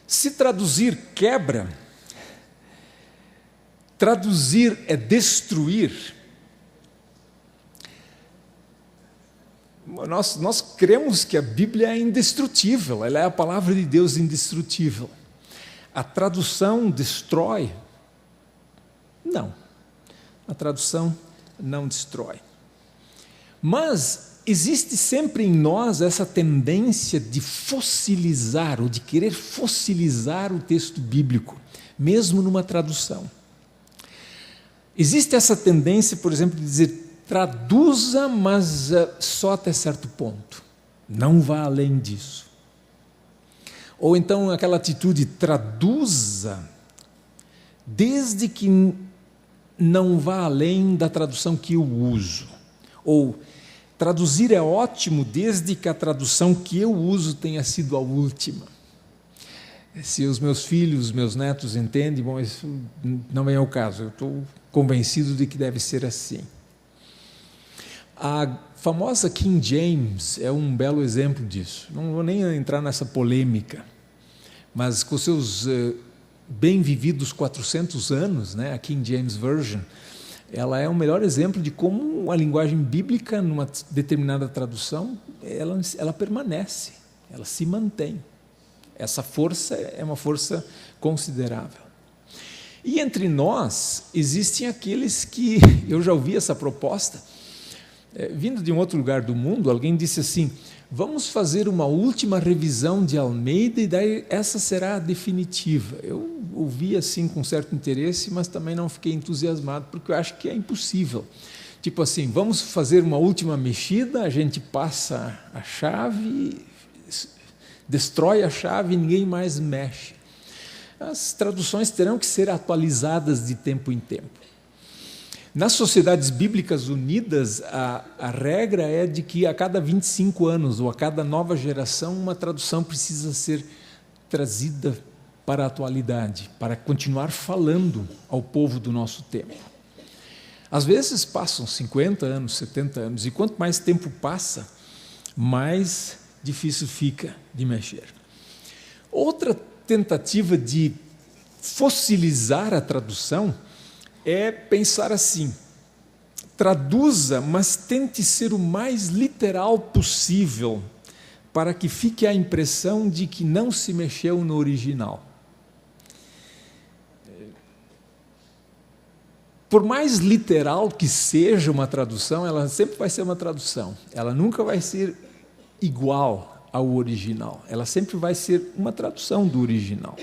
Se traduzir quebra, traduzir é destruir. Nós cremos que a Bíblia é indestrutível, ela é a palavra de Deus indestrutível. A tradução destrói? Não, a tradução não destrói. Mas existe sempre em nós essa tendência de fossilizar, ou de querer fossilizar o texto bíblico, mesmo numa tradução. Existe essa tendência, por exemplo, de dizer, traduza, mas só até certo ponto, não vá além disso. Ou então aquela atitude, traduza, desde que não vá além da tradução que eu uso. Ou traduzir é ótimo desde que a tradução que eu uso tenha sido a última. Se os meus filhos, os meus netos entendem, bom, isso não é o caso, eu estou convencido de que deve ser assim. A famosa King James é um belo exemplo disso. Não vou nem entrar nessa polêmica, mas com seus bem vividos 400 anos, né, a King James Version, ela é o melhor exemplo de como a linguagem bíblica, numa determinada tradução, ela permanece, ela se mantém. Essa força é uma força considerável. E entre nós, existem aqueles que, eu já ouvi essa proposta, vindo de um outro lugar do mundo, alguém disse assim, vamos fazer uma última revisão de Almeida e daí essa será a definitiva. Eu ouvi assim com certo interesse, mas também não fiquei entusiasmado, porque eu acho que é impossível. Tipo assim, vamos fazer uma última mexida, a gente passa a chave, destrói a chave e ninguém mais mexe. As traduções terão que ser atualizadas de tempo em tempo. Nas Sociedades Bíblicas Unidas, a regra é de que a cada 25 anos ou a cada nova geração, uma tradução precisa ser trazida para a atualidade, para continuar falando ao povo do nosso tempo. Às vezes passam 50 anos, 70 anos, e quanto mais tempo passa, mais difícil fica de mexer. Outra tentativa de fossilizar a tradução é pensar assim, traduza, mas tente ser o mais literal possível, para que fique a impressão de que não se mexeu no original. Por mais literal que seja uma tradução, ela sempre vai ser uma tradução, ela nunca vai ser igual ao original, ela sempre vai ser uma tradução do original.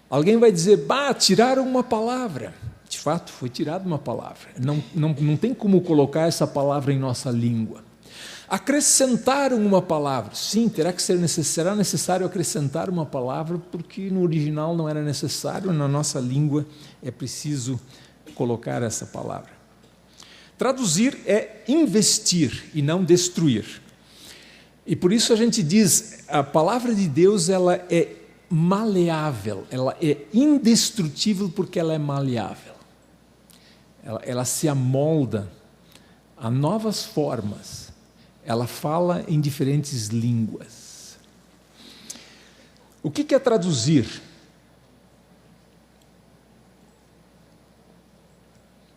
Alguém vai dizer, tiraram uma palavra. De fato, foi tirada uma palavra. Não tem como colocar essa palavra em nossa língua. Acrescentaram uma palavra. Sim, será necessário acrescentar uma palavra, porque no original não era necessário, na nossa língua é preciso colocar essa palavra. Traduzir é investir e não destruir. E por isso a gente diz, a palavra de Deus ela é maleável, ela é indestrutível porque ela é maleável. Ela se amolda a novas formas, ela fala em diferentes línguas. O que é traduzir?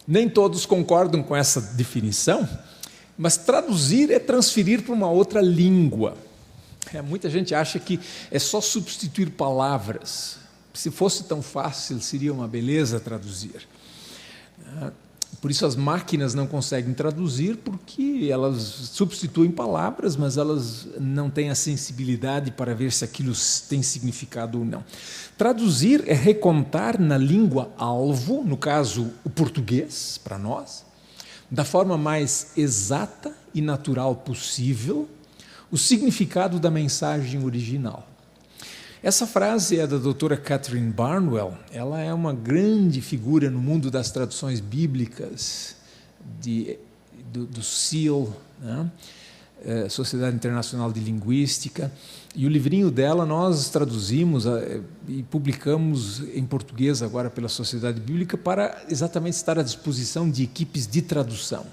Nem todos concordam com essa definição, mas traduzir é transferir para uma outra língua. Muita gente acha que é só substituir palavras. Se fosse tão fácil, seria uma beleza traduzir. Por isso as máquinas não conseguem traduzir, porque elas substituem palavras, mas elas não têm a sensibilidade para ver se aquilo tem significado ou não. Traduzir é recontar na língua-alvo, no caso o português, para nós, da forma mais exata e natural possível, o significado da mensagem original. Essa frase é da doutora Catherine Barnwell, ela é uma grande figura no mundo das traduções bíblicas, do SEAL, né? Sociedade Internacional de Linguística, e o livrinho dela nós traduzimos e publicamos em português agora pela Sociedade Bíblica para exatamente estar à disposição de equipes de tradução.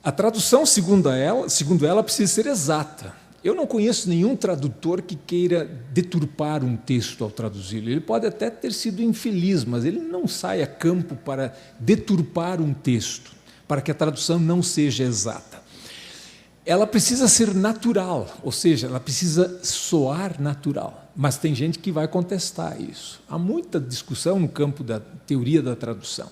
A tradução, segundo ela, precisa ser exata. Eu não conheço nenhum tradutor que queira deturpar um texto ao traduzi-lo. Ele pode até ter sido infeliz, mas ele não sai a campo para deturpar um texto, para que a tradução não seja exata. Ela precisa ser natural, ou seja, ela precisa soar natural. Mas tem gente que vai contestar isso. Há muita discussão no campo da teoria da tradução.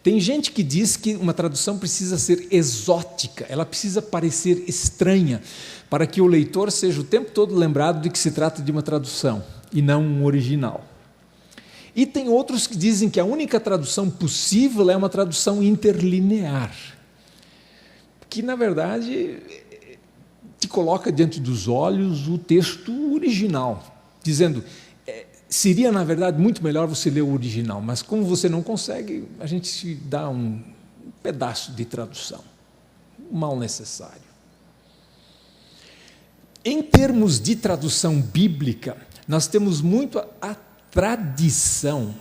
Tem gente que diz que uma tradução precisa ser exótica, ela precisa parecer estranha, para que o leitor seja o tempo todo lembrado de que se trata de uma tradução e não um original. E tem outros que dizem que a única tradução possível é uma tradução interlinear, que na verdade te coloca diante dos olhos o texto original, dizendo, seria na verdade muito melhor você ler o original, mas como você não consegue, a gente te dá um pedaço de tradução, mal necessário. Em termos de tradução bíblica, nós temos muito a tradição,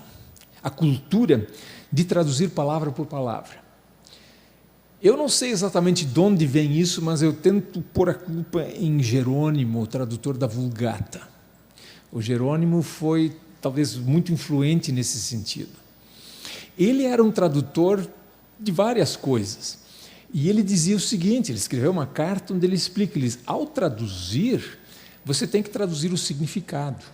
a cultura de traduzir palavra por palavra. Eu não sei exatamente de onde vem isso, mas eu tento pôr a culpa em Jerônimo, o tradutor da Vulgata. O Jerônimo foi talvez muito influente nesse sentido. Ele era um tradutor de várias coisas. E ele dizia o seguinte, ele escreveu uma carta onde ele explica, ele diz, ao traduzir, você tem que traduzir o significado.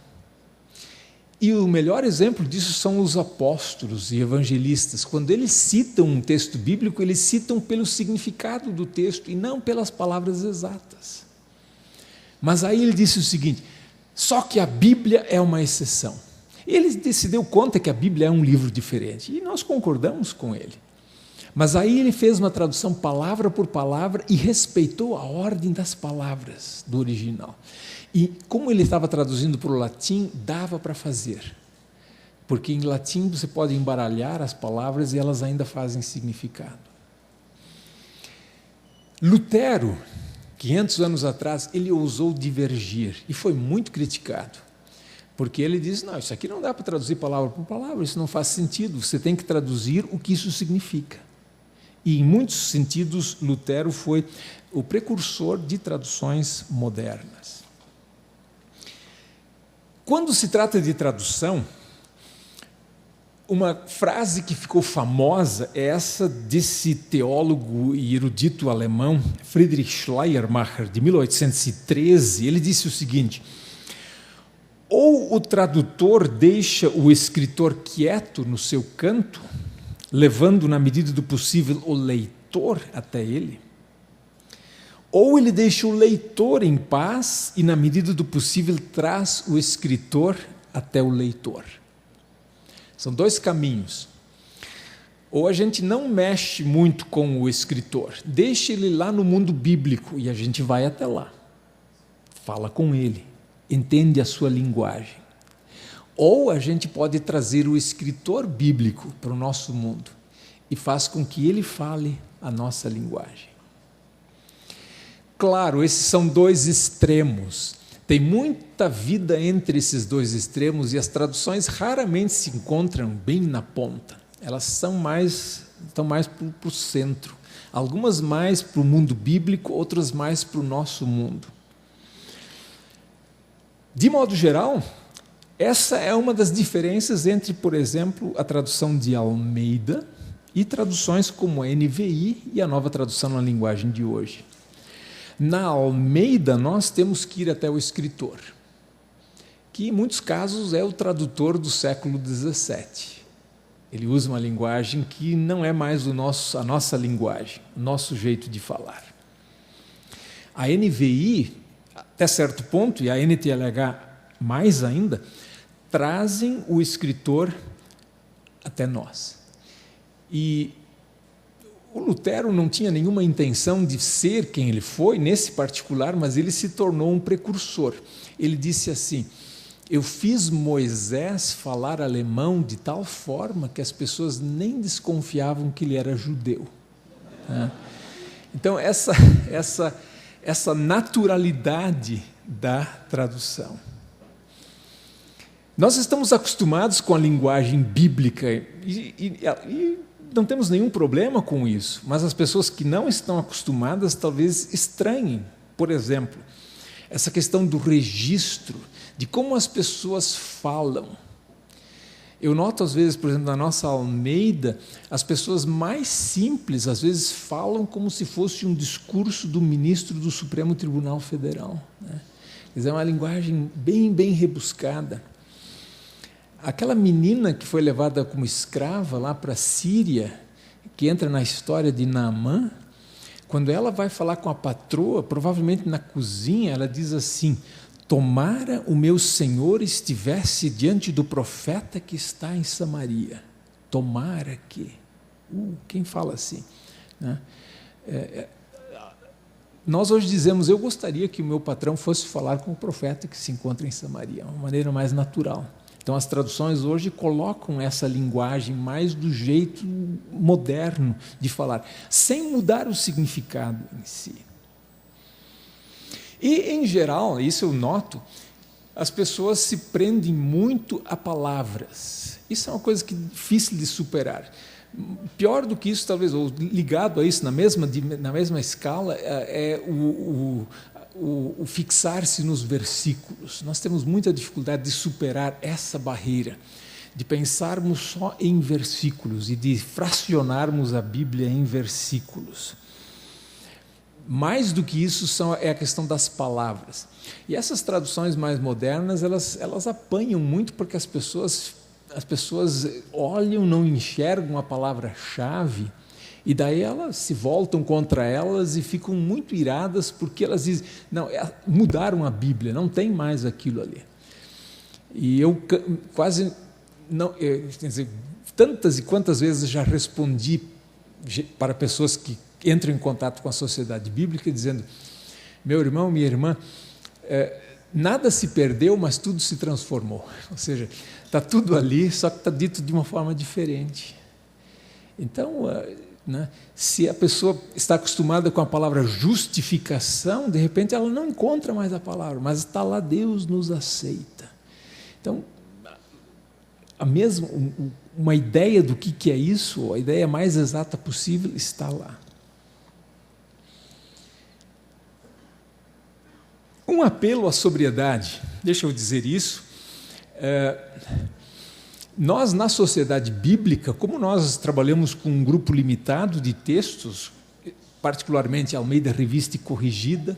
E o melhor exemplo disso são os apóstolos e evangelistas. Quando eles citam um texto bíblico, eles citam pelo significado do texto e não pelas palavras exatas. Mas aí ele disse o seguinte, só que a Bíblia é uma exceção. Ele se deu conta que a Bíblia é um livro diferente, e nós concordamos com ele. Mas aí ele fez uma tradução palavra por palavra e respeitou a ordem das palavras do original. E como ele estava traduzindo para o latim, dava para fazer. Porque em latim você pode embaralhar as palavras e elas ainda fazem significado. Lutero, 500 anos atrás, ele ousou divergir e foi muito criticado. Porque ele disse, não, isso aqui não dá para traduzir palavra por palavra, isso não faz sentido, você tem que traduzir o que isso significa. E, em muitos sentidos, Lutero foi o precursor de traduções modernas. Quando se trata de tradução, uma frase que ficou famosa é essa desse teólogo e erudito alemão, Friedrich Schleiermacher, de 1813. Ele disse o seguinte, ou o tradutor deixa o escritor quieto no seu canto, levando na medida do possível o leitor até ele, ou ele deixa o leitor em paz e na medida do possível traz o escritor até o leitor. São dois caminhos. Ou a gente não mexe muito com o escritor, deixa ele lá no mundo bíblico e a gente vai até lá, fala com ele, entende a sua linguagem. Ou a gente pode trazer o escritor bíblico para o nosso mundo e faz com que ele fale a nossa linguagem. Claro, esses são dois extremos. Tem muita vida entre esses dois extremos e as traduções raramente se encontram bem na ponta. Elas estão mais para o centro. Algumas mais para o mundo bíblico, outras mais para o nosso mundo. De modo geral, essa é uma das diferenças entre, por exemplo, a tradução de Almeida e traduções como a NVI e a nova tradução na linguagem de hoje. Na Almeida, nós temos que ir até o escritor, que em muitos casos é o tradutor do século XVII. Ele usa uma linguagem que não é mais a nossa linguagem, o nosso jeito de falar. A NVI, até certo ponto, e a NTLH mais ainda, trazem o escritor até nós. E o Lutero não tinha nenhuma intenção de ser quem ele foi, nesse particular, mas ele se tornou um precursor. Ele disse assim, eu fiz Moisés falar alemão de tal forma que as pessoas nem desconfiavam que ele era judeu. Então, essa naturalidade da tradução. Nós estamos acostumados com a linguagem bíblica e não temos nenhum problema com isso, mas as pessoas que não estão acostumadas talvez estranhem, por exemplo, essa questão do registro, de como as pessoas falam. Eu noto, às vezes, por exemplo, na nossa Almeida, as pessoas mais simples, às vezes, falam como se fosse um discurso do ministro do Supremo Tribunal Federal. Quer dizer, é uma linguagem bem rebuscada. Aquela menina que foi levada como escrava lá para a Síria, que entra na história de Naamã, quando ela vai falar com a patroa, provavelmente na cozinha, ela diz assim, tomara o meu senhor estivesse diante do profeta que está em Samaria. Tomara que. Quem fala assim? Nós hoje dizemos, eu gostaria que o meu patrão fosse falar com o profeta que se encontra em Samaria, uma maneira mais natural. Então, as traduções hoje colocam essa linguagem mais do jeito moderno de falar, sem mudar o significado em si. E, em geral, isso eu noto, as pessoas se prendem muito a palavras. Isso é uma coisa que é difícil de superar. Pior do que isso, talvez, ou ligado a isso, na mesma escala, é o fixar-se nos versículos. Nós temos muita dificuldade de superar essa barreira, de pensarmos só em versículos e de fracionarmos a Bíblia em versículos. Mais do que isso é a questão das palavras. E essas traduções mais modernas, elas apanham muito porque as pessoas olham, não enxergam a palavra-chave, e daí elas se voltam contra elas e ficam muito iradas porque elas dizem, não, mudaram a Bíblia, não tem mais aquilo ali. E eu quase não, quer dizer, tantas e quantas vezes já respondi para pessoas que entram em contato com a sociedade bíblica dizendo, meu irmão, minha irmã, nada se perdeu, mas tudo se transformou. Ou seja, está tudo ali, só que está dito de uma forma diferente. Então, né, se a pessoa está acostumada com a palavra justificação, de repente ela não encontra mais a palavra, mas está lá, Deus nos aceita. Então, uma ideia do que é isso, a ideia mais exata possível, está lá. Um apelo à sobriedade, deixa eu dizer isso. Nós, na sociedade bíblica, como nós trabalhamos com um grupo limitado de textos, particularmente Almeida Revista e Corrigida,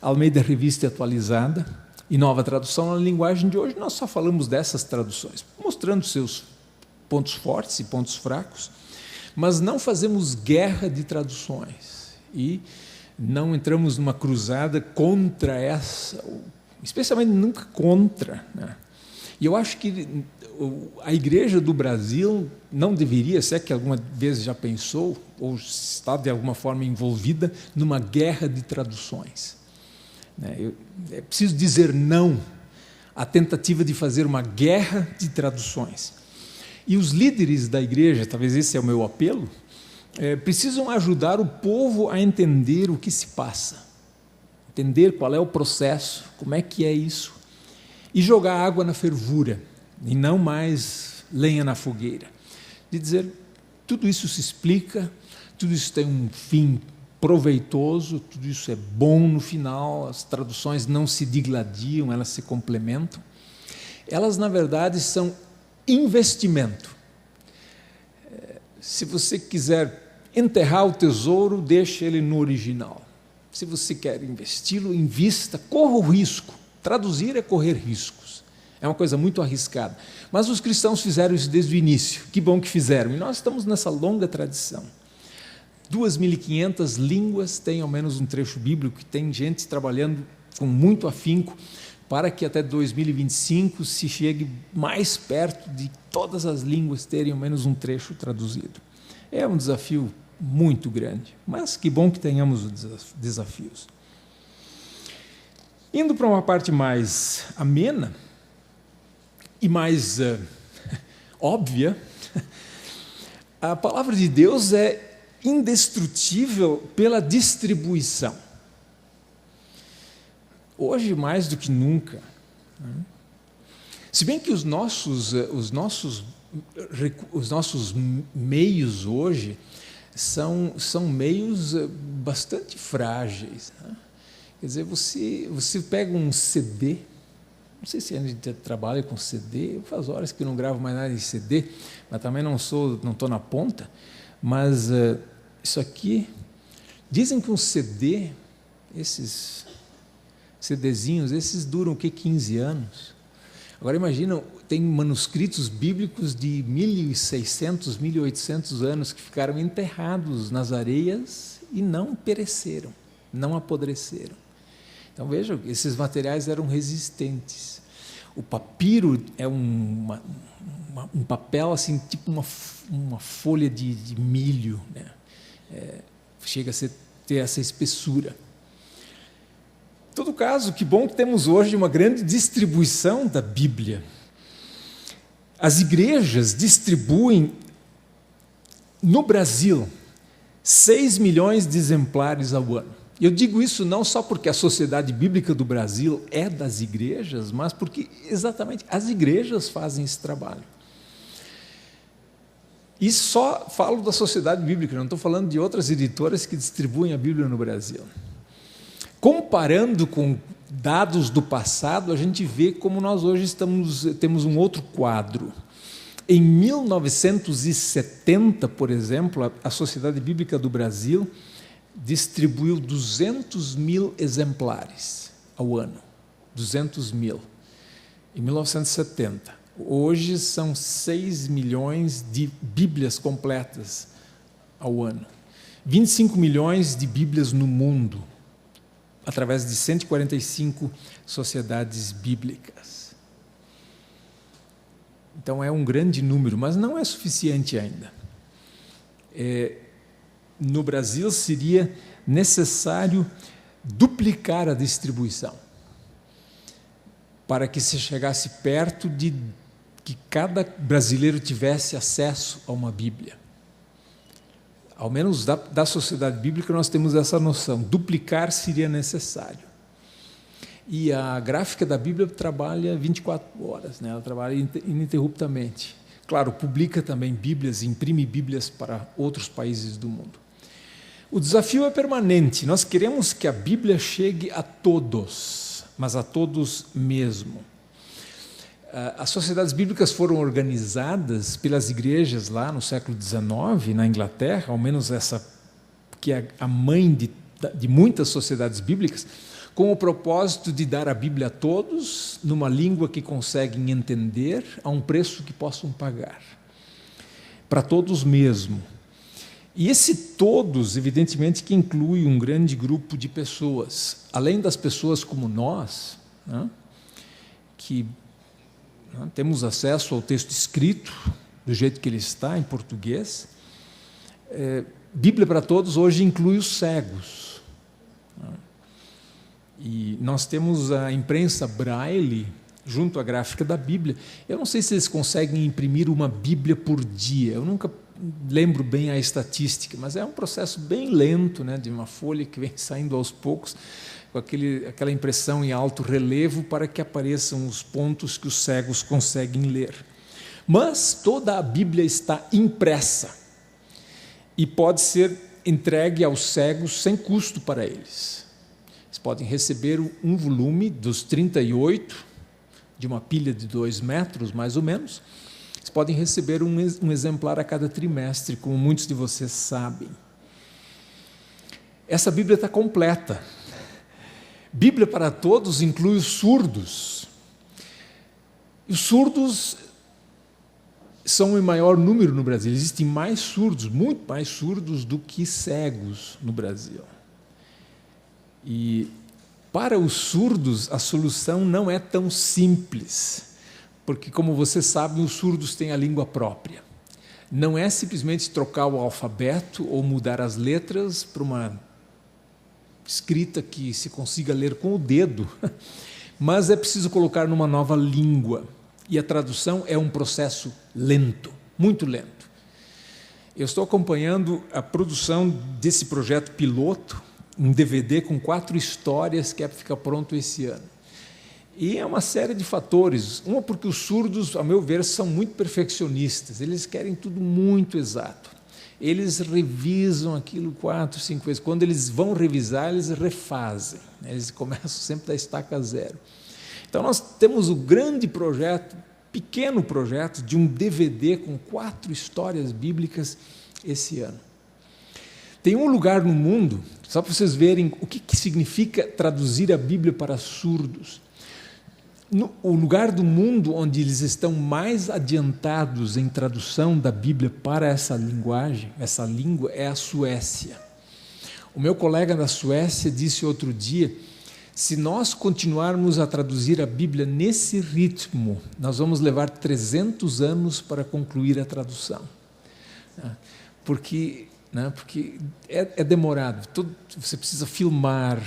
Almeida Revista e Atualizada e Nova Tradução, na linguagem de hoje, nós só falamos dessas traduções, mostrando seus pontos fortes e pontos fracos, mas não fazemos guerra de traduções e não entramos numa cruzada contra essa, especialmente nunca contra, né? E eu acho que a Igreja do Brasil não deveria, se é que alguma vez já pensou, ou está de alguma forma envolvida, numa guerra de traduções. É preciso dizer não à tentativa de fazer uma guerra de traduções. E os líderes da Igreja, talvez esse é o meu apelo, precisam ajudar o povo a entender o que se passa, entender qual é o processo, como é que é isso, e jogar água na fervura, e não mais lenha na fogueira. De dizer, tudo isso se explica, tudo isso tem um fim proveitoso, tudo isso é bom no final, as traduções não se digladiam, elas se complementam. Elas, na verdade, são investimento. Se você quiser enterrar o tesouro, deixe ele no original. Se você quer investi-lo, invista, corra o risco. Traduzir é correr riscos. É uma coisa muito arriscada. Mas os cristãos fizeram isso desde o início. Que bom que fizeram. E nós estamos nessa longa tradição. 2.500 línguas têm ao menos um trecho bíblico, e tem gente trabalhando com muito afinco para que até 2025 se chegue mais perto de todas as línguas terem ao menos um trecho traduzido. É um desafio muito grande, mas que bom que tenhamos os desafios. Indo para uma parte mais amena e mais óbvia, a palavra de Deus é indestrutível pela distribuição. Hoje, mais do que nunca. Se bem que os nossos meios hoje são meios bastante frágeis, né? Quer dizer, você pega um CD, não sei se a gente trabalha com CD, faz horas que não gravo mais nada em CD, mas também não estou na ponta, mas isso aqui, dizem que um CD, esses CDzinhos, esses duram o quê? 15 anos. Agora imagina, tem manuscritos bíblicos de 1.600, 1.800 anos que ficaram enterrados nas areias e não pereceram, não apodreceram. Então vejam, esses materiais eram resistentes. O papiro é um papel assim, tipo uma folha de milho, né? Chega a ter essa espessura. Em todo caso, que bom que temos hoje uma grande distribuição da Bíblia. As igrejas distribuem, no Brasil, 6 milhões de exemplares ao ano. Eu digo isso não só porque a Sociedade Bíblica do Brasil é das igrejas, mas porque exatamente as igrejas fazem esse trabalho. E só falo da Sociedade Bíblica, não estou falando de outras editoras que distribuem a Bíblia no Brasil. Comparando com dados do passado, a gente vê como nós hoje temos um outro quadro. Em 1970, por exemplo, a Sociedade Bíblica do Brasil distribuiu 200 mil exemplares ao ano. 200 mil. Em 1970. Hoje são 6 milhões de Bíblias completas ao ano. 25 milhões de Bíblias no mundo, através de 145 sociedades bíblicas. Então é um grande número, mas não é suficiente ainda. No Brasil seria necessário duplicar a distribuição para que se chegasse perto de que cada brasileiro tivesse acesso a uma Bíblia. Ao menos da Sociedade Bíblica nós temos essa noção. Duplicar seria necessário. E a Gráfica da Bíblia trabalha 24 horas, né? Ela trabalha ininterruptamente. Claro, publica também Bíblias, imprime Bíblias para outros países do mundo. O desafio é permanente. Nós queremos que a Bíblia chegue a todos, mas a todos mesmo. As sociedades bíblicas foram organizadas pelas igrejas lá no século XIX, na Inglaterra, ao menos essa que é a mãe de muitas sociedades bíblicas, com o propósito de dar a Bíblia a todos, numa língua que conseguem entender, a um preço que possam pagar. Para todos mesmo. E esse todos, evidentemente, que inclui um grande grupo de pessoas, além das pessoas como nós, né, que temos acesso ao texto escrito, do jeito que ele está, em português. Bíblia para todos hoje inclui os cegos. E nós temos a imprensa Braille, junto à Gráfica da Bíblia. Eu não sei se eles conseguem imprimir uma Bíblia por dia, eu nunca lembro bem a estatística, mas é um processo bem lento, né, de uma folha que vem saindo aos poucos, com aquela impressão em alto relevo para que apareçam os pontos que os cegos conseguem ler. Mas toda a Bíblia está impressa e pode ser entregue aos cegos sem custo para eles. Eles podem receber um volume dos 38, de uma pilha de 2 metros, mais ou menos. Eles podem receber um exemplar a cada trimestre, como muitos de vocês sabem. Essa Bíblia está completa. Bíblia para todos inclui os surdos. E os surdos são em maior número no Brasil. Existem mais surdos, muito mais surdos do que cegos no Brasil. E para os surdos a solução não é tão simples, porque, como vocês sabem, os surdos têm a língua própria. Não é simplesmente trocar o alfabeto ou mudar as letras para uma escrita que se consiga ler com o dedo, mas é preciso colocar numa nova língua. E a tradução é um processo lento, muito lento. Eu estou acompanhando a produção desse projeto piloto, um DVD com 4 histórias que é para ficar pronto esse ano. E é uma série de fatores. Uma, porque os surdos, a meu ver, são muito perfeccionistas, eles querem tudo muito exato. Eles revisam aquilo 4, 5 vezes. Quando eles vão revisar, eles refazem. Eles começam sempre da estaca zero. Então, nós temos o grande projeto, pequeno projeto, de um DVD com 4 histórias bíblicas esse ano. Tem um lugar no mundo, só para vocês verem o que significa traduzir a Bíblia para surdos. O lugar do mundo onde eles estão mais adiantados em tradução da Bíblia para essa linguagem, essa língua, é a Suécia. O meu colega da Suécia disse outro dia, se nós continuarmos a traduzir a Bíblia nesse ritmo, nós vamos levar 300 anos para concluir a tradução. Porque é demorado, você precisa filmar,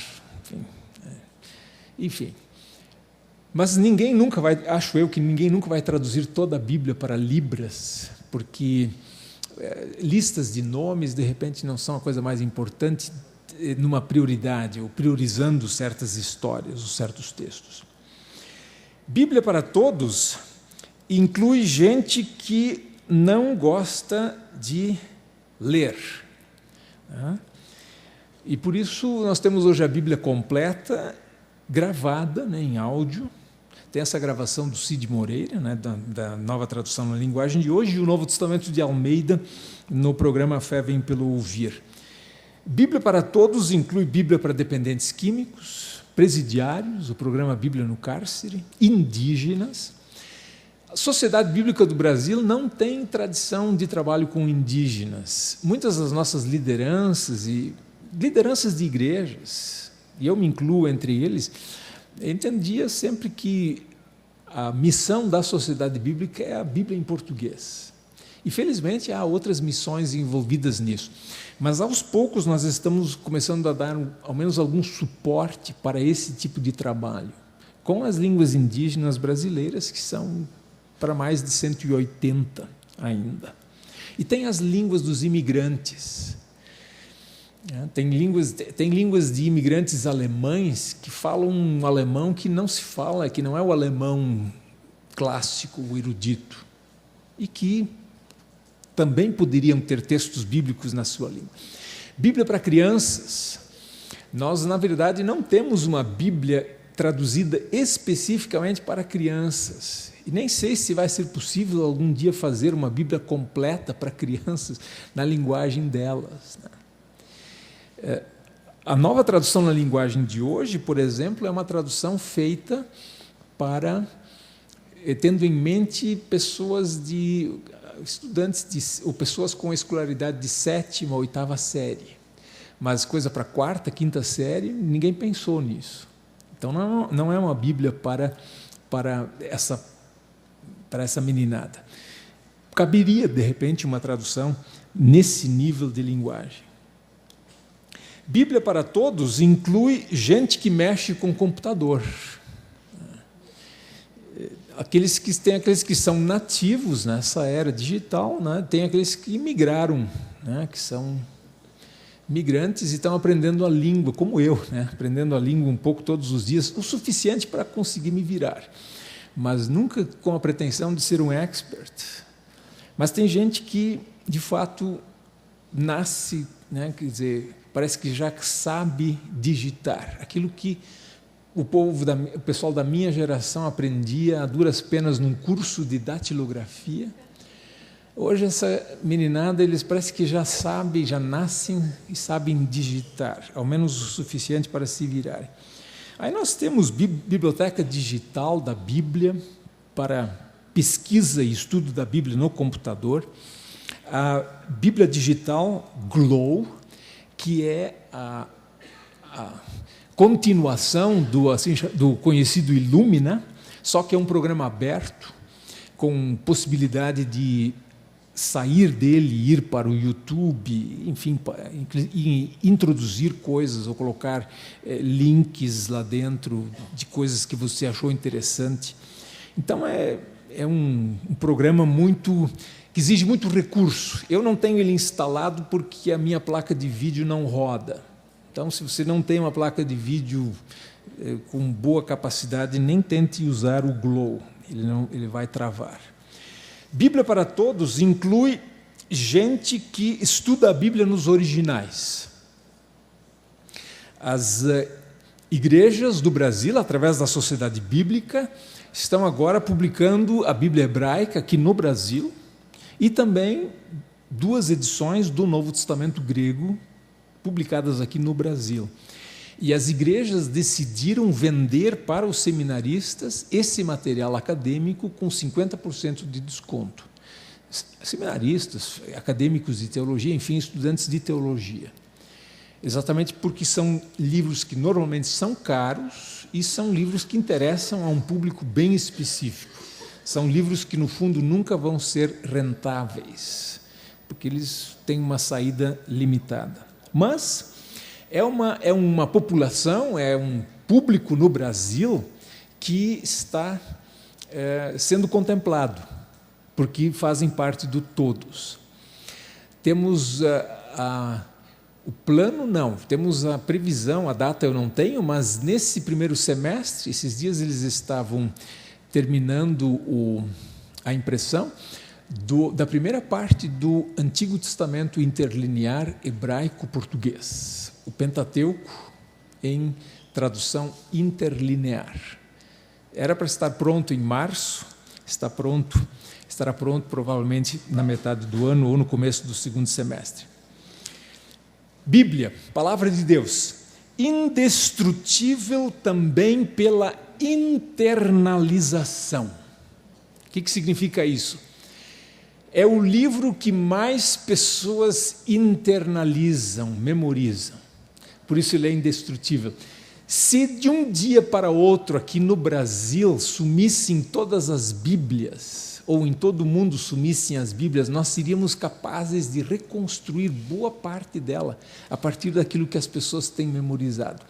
enfim. Mas ninguém nunca vai, acho eu que ninguém nunca vai traduzir toda a Bíblia para Libras, porque listas de nomes, de repente, não são a coisa mais importante numa prioridade, ou priorizando certas histórias, ou certos textos. Bíblia para todos inclui gente que não gosta de ler. Né? E por isso nós temos hoje a Bíblia completa, gravada, né, em áudio. Tem essa gravação do Cid Moreira, né, da Nova Tradução na Linguagem de Hoje, e o Novo Testamento de Almeida, no programa Fé Vem Pelo Ouvir. Bíblia para Todos inclui Bíblia para dependentes químicos, presidiários, o programa Bíblia no Cárcere, indígenas. A Sociedade Bíblica do Brasil não tem tradição de trabalho com indígenas. Muitas das nossas lideranças e lideranças de igrejas, e eu me incluo entre eles, entendia sempre que a missão da Sociedade Bíblica é a Bíblia em português. E, felizmente, há outras missões envolvidas nisso. Mas, aos poucos, nós estamos começando a dar, ao menos, algum suporte para esse tipo de trabalho, com as línguas indígenas brasileiras, que são para mais de 180 ainda. E tem as línguas dos imigrantes. Tem línguas de imigrantes alemães que falam um alemão que não se fala, que não é o alemão clássico, o erudito, e que também poderiam ter textos bíblicos na sua língua. Bíblia para crianças. Nós, na verdade, não temos uma Bíblia traduzida especificamente para crianças. E nem sei se vai ser possível algum dia fazer uma Bíblia completa para crianças na linguagem delas. A Nova Tradução na Linguagem de Hoje, por exemplo, é uma tradução feita para, tendo em mente estudantes ou pessoas com escolaridade de 7ª ou 8ª série. Mas coisa para 4ª, 5ª série, ninguém pensou nisso. Então, não é uma Bíblia para essa meninada. Caberia, de repente, uma tradução nesse nível de linguagem. Bíblia para Todos inclui gente que mexe com computador. Tem aqueles que são nativos nessa era digital, né? Tem aqueles que migraram, né? Que são migrantes e estão aprendendo a língua, como eu, né? Aprendendo a língua um pouco todos os dias, o suficiente para conseguir me virar, mas nunca com a pretensão de ser um expert. Mas tem gente que, de fato, nasce, né? Quer dizer, parece que já sabe digitar, aquilo que o pessoal da minha geração aprendia a duras penas num curso de datilografia. Hoje, essa meninada, eles parece que já sabem, já nascem e sabem digitar, ao menos o suficiente para se virarem. Aí nós temos biblioteca digital da Bíblia, para pesquisa e estudo da Bíblia no computador, a Bíblia digital Glow, que é a continuação do conhecido Illumina, só que é um programa aberto, com possibilidade de sair dele e ir para o YouTube, enfim, introduzir coisas ou colocar links lá dentro de coisas que você achou interessante. Então, é um programa que exige muito recurso. Eu não tenho ele instalado porque a minha placa de vídeo não roda. Então, se você não tem uma placa de vídeo com boa capacidade, nem tente usar o Glow, ele vai travar. Bíblia para Todos inclui gente que estuda a Bíblia nos originais. As igrejas do Brasil, através da Sociedade Bíblica, estão agora publicando a Bíblia hebraica aqui no Brasil e também 2 edições do Novo Testamento grego, publicadas aqui no Brasil. E as igrejas decidiram vender para os seminaristas esse material acadêmico com 50% de desconto. Seminaristas, acadêmicos de teologia, enfim, estudantes de teologia. Exatamente porque são livros que normalmente são caros e são livros que interessam a um público bem específico. São livros que, no fundo, nunca vão ser rentáveis, porque eles têm uma saída limitada. Mas é uma população, é um público no Brasil que está sendo contemplado, porque fazem parte do todos. Temos o plano, não, temos a previsão, a data eu não tenho, mas nesse primeiro semestre, esses dias eles estavam terminando a impressão da primeira parte do Antigo Testamento interlinear hebraico-português, o Pentateuco em tradução interlinear. Era para estar pronto em março, estará pronto provavelmente na metade do ano ou no começo do segundo semestre. Bíblia, Palavra de Deus, indestrutível também pela internalização. O que significa isso? É o livro que mais pessoas internalizam, memorizam. Por isso ele é indestrutível. Se de um dia para outro aqui no Brasil sumissem todas as Bíblias, ou em todo o mundo sumissem as Bíblias, nós seríamos capazes de reconstruir boa parte dela a partir daquilo que as pessoas têm memorizado.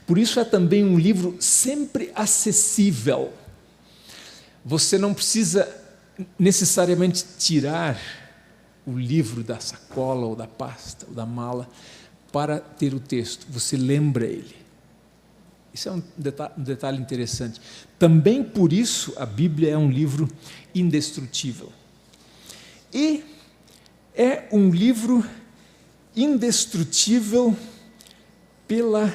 Por isso é também um livro sempre acessível. Você não precisa necessariamente tirar o livro da sacola, ou da pasta, ou da mala, para ter o texto. Você lembra ele. Isso é um detalhe interessante. Também por isso a Bíblia é um livro indestrutível. E é um livro indestrutível pela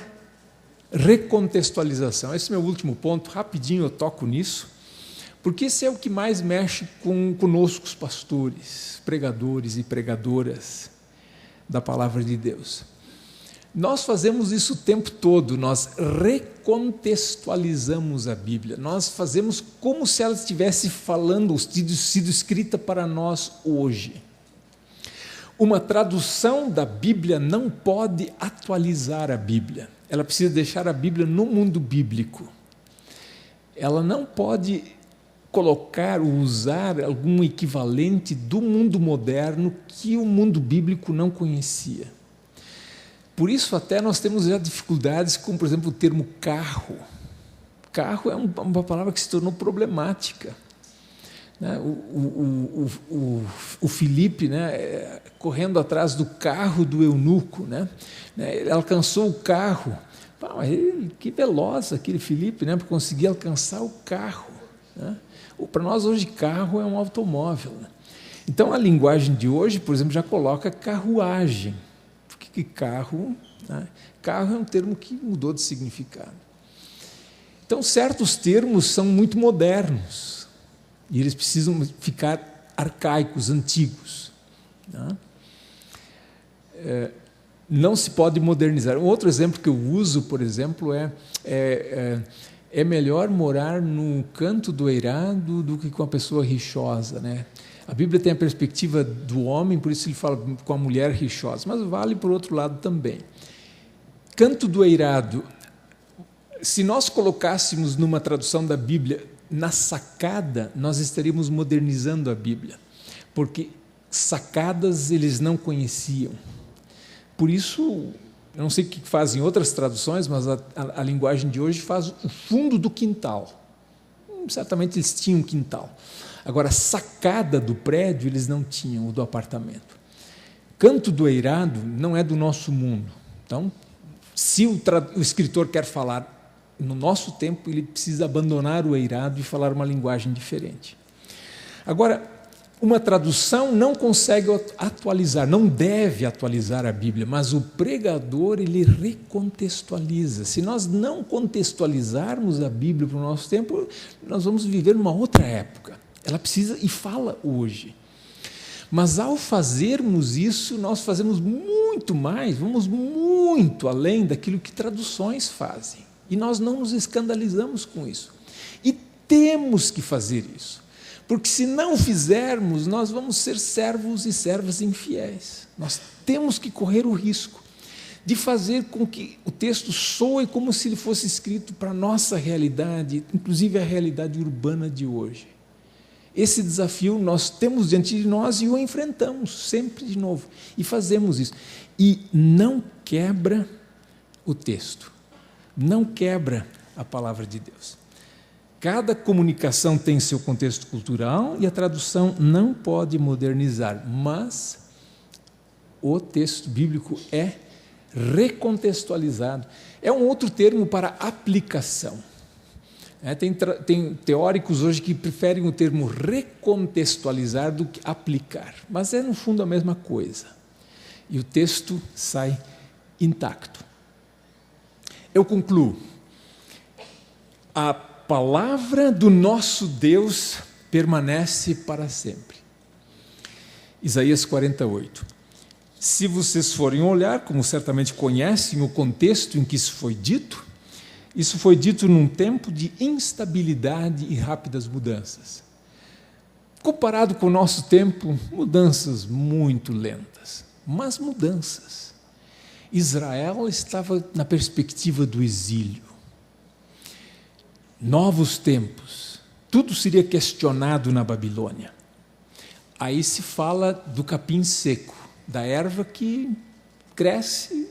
recontextualização. Esse é o meu último ponto, rapidinho eu toco nisso, porque esse é o que mais mexe conosco, os pastores, pregadores e pregadoras da Palavra de Deus. Nós fazemos isso o tempo todo, nós recontextualizamos a Bíblia, nós fazemos como se ela estivesse falando, sido escrita para nós hoje. Uma tradução da Bíblia não pode atualizar a Bíblia, ela precisa deixar a Bíblia no mundo bíblico. Ela não pode colocar ou usar algum equivalente do mundo moderno que o mundo bíblico não conhecia. Por isso até nós temos já dificuldades com, por exemplo, o termo carro. Carro é uma palavra que se tornou problemática. O Filipe, correndo atrás do carro do eunuco, ele alcançou o carro. Que veloz aquele Filipe, para conseguir alcançar o carro. Para nós hoje carro é um automóvel. Então a linguagem de hoje, por exemplo, já coloca carruagem. Que carro é um termo que mudou de significado. Então, certos termos são muito modernos e eles precisam ficar arcaicos, antigos. Não se pode modernizar. Um outro exemplo que eu uso, por exemplo, é melhor morar no canto do eirado do que com a pessoa rixosa, A Bíblia tem a perspectiva do homem, por isso ele fala com a mulher rixosa, mas vale por outro lado também. Canto do eirado, se nós colocássemos numa tradução da Bíblia, na sacada, nós estaríamos modernizando a Bíblia, porque sacadas eles não conheciam. Por isso, eu não sei o que fazem outras traduções, mas a linguagem de hoje faz o fundo do quintal. Certamente eles tinham um quintal. Agora, a sacada do prédio eles não tinham, o do apartamento. Canto do eirado não é do nosso mundo. Então, se o escritor quer falar no nosso tempo, ele precisa abandonar o eirado e falar uma linguagem diferente. Agora, uma tradução não consegue atualizar, não deve atualizar a Bíblia, mas o pregador, ele recontextualiza. Se nós não contextualizarmos a Bíblia para o nosso tempo, nós vamos viver numa outra época. Ela precisa e fala hoje. Mas ao fazermos isso, nós fazemos muito mais, vamos muito além daquilo que traduções fazem. E nós não nos escandalizamos com isso. E temos que fazer isso. Porque se não fizermos, nós vamos ser servos e servas infiéis. Nós temos que correr o risco de fazer com que o texto soe como se ele fosse escrito para a nossa realidade, inclusive a realidade urbana de hoje. Esse desafio nós temos diante de nós e o enfrentamos sempre de novo. E fazemos isso. E não quebra o texto. Não quebra a palavra de Deus. Cada comunicação tem seu contexto cultural e a tradução não pode modernizar, mas o texto bíblico é recontextualizado. É um outro termo para aplicação. Tem teóricos hoje que preferem o termo recontextualizar do que aplicar, mas é no fundo a mesma coisa. E o texto sai intacto. Eu concluo. A palavra do nosso Deus permanece para sempre. Isaías 48. Se vocês forem olhar, como certamente conhecem o contexto em que isso foi dito num tempo de instabilidade e rápidas mudanças. Comparado com o nosso tempo, mudanças muito lentas, mas mudanças. Israel estava na perspectiva do exílio. Novos tempos, tudo seria questionado na Babilônia. Aí se fala do capim seco, da erva que cresce,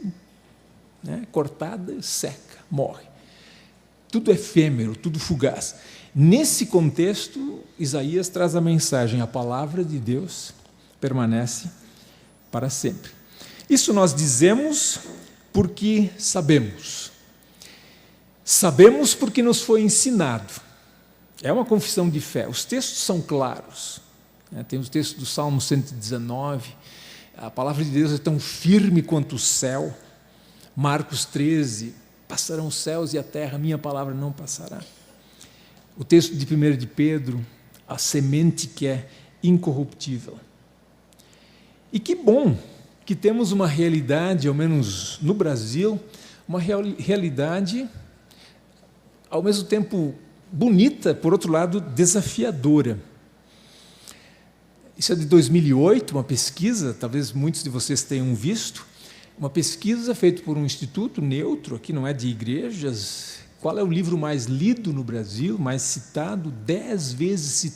cortada, seca, morre. Tudo efêmero, tudo fugaz. Nesse contexto, Isaías traz a mensagem: a palavra de Deus permanece para sempre. Isso nós dizemos porque sabemos. Sabemos porque nos foi ensinado. É uma confissão de fé. Os textos são claros. Tem os textos do Salmo 119. A palavra de Deus é tão firme quanto o céu. Marcos 13. Passarão os céus e a terra, minha palavra não passará. O texto de 1 de Pedro, a semente que é incorruptível. E que bom que temos uma realidade, ao menos no Brasil, uma realidade, ao mesmo tempo bonita, por outro lado, desafiadora. Isso é de 2008, uma pesquisa, talvez muitos de vocês tenham visto, uma pesquisa feita por um instituto neutro, aqui não é de igrejas. Qual é o livro mais lido no Brasil, mais citado? 10 vezes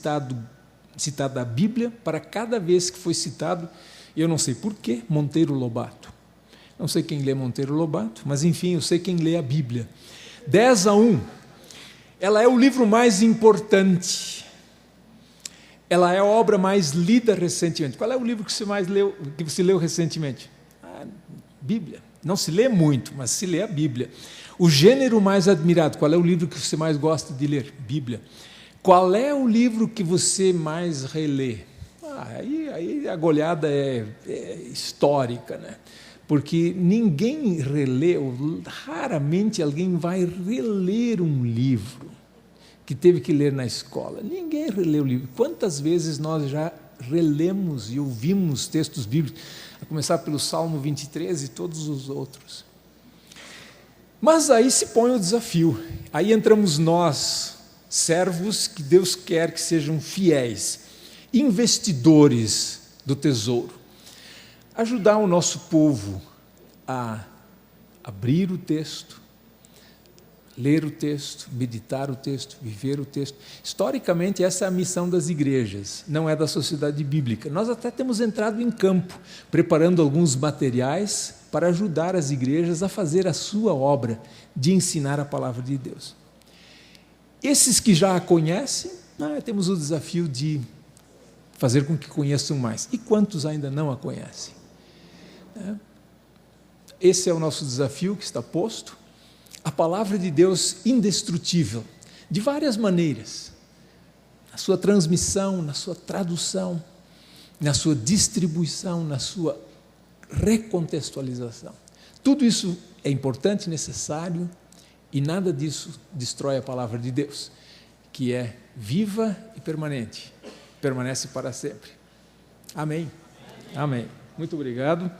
citada a Bíblia, para cada vez que foi citado, eu não sei porquê, Monteiro Lobato. Não sei quem lê Monteiro Lobato, mas enfim, eu sei quem lê a Bíblia. 10-1. Ela é o livro mais importante. Ela é a obra mais lida recentemente. Qual é o livro que você leu recentemente? Bíblia. Não se lê muito, mas se lê a Bíblia. O gênero mais admirado, qual é o livro que você mais gosta de ler? Bíblia. Qual é o livro que você mais relê? Aí a goleada é histórica, né? Porque ninguém relê, ou raramente alguém vai reler um livro que teve que ler na escola. Ninguém relê o livro. Quantas vezes nós já relemos e ouvimos textos bíblicos, a começar pelo Salmo 23 e todos os outros. Mas aí se põe o desafio. Aí entramos nós, servos que Deus quer que sejam fiéis, investidores do tesouro. Ajudar o nosso povo a abrir o texto, ler o texto, meditar o texto, viver o texto. Historicamente, essa é a missão das igrejas, não é da sociedade bíblica. Nós até temos entrado em campo, preparando alguns materiais para ajudar as igrejas a fazer a sua obra de ensinar a palavra de Deus. Esses que já a conhecem, temos o desafio de fazer com que conheçam mais. E quantos ainda não a conhecem? Esse é o nosso desafio que está posto. A palavra de Deus indestrutível, de várias maneiras, na sua transmissão, na sua tradução, na sua distribuição, na sua recontextualização. Tudo isso é importante, necessário, e nada disso destrói a palavra de Deus, que é viva e permanente, permanece para sempre. Amém. Amém. Muito obrigado.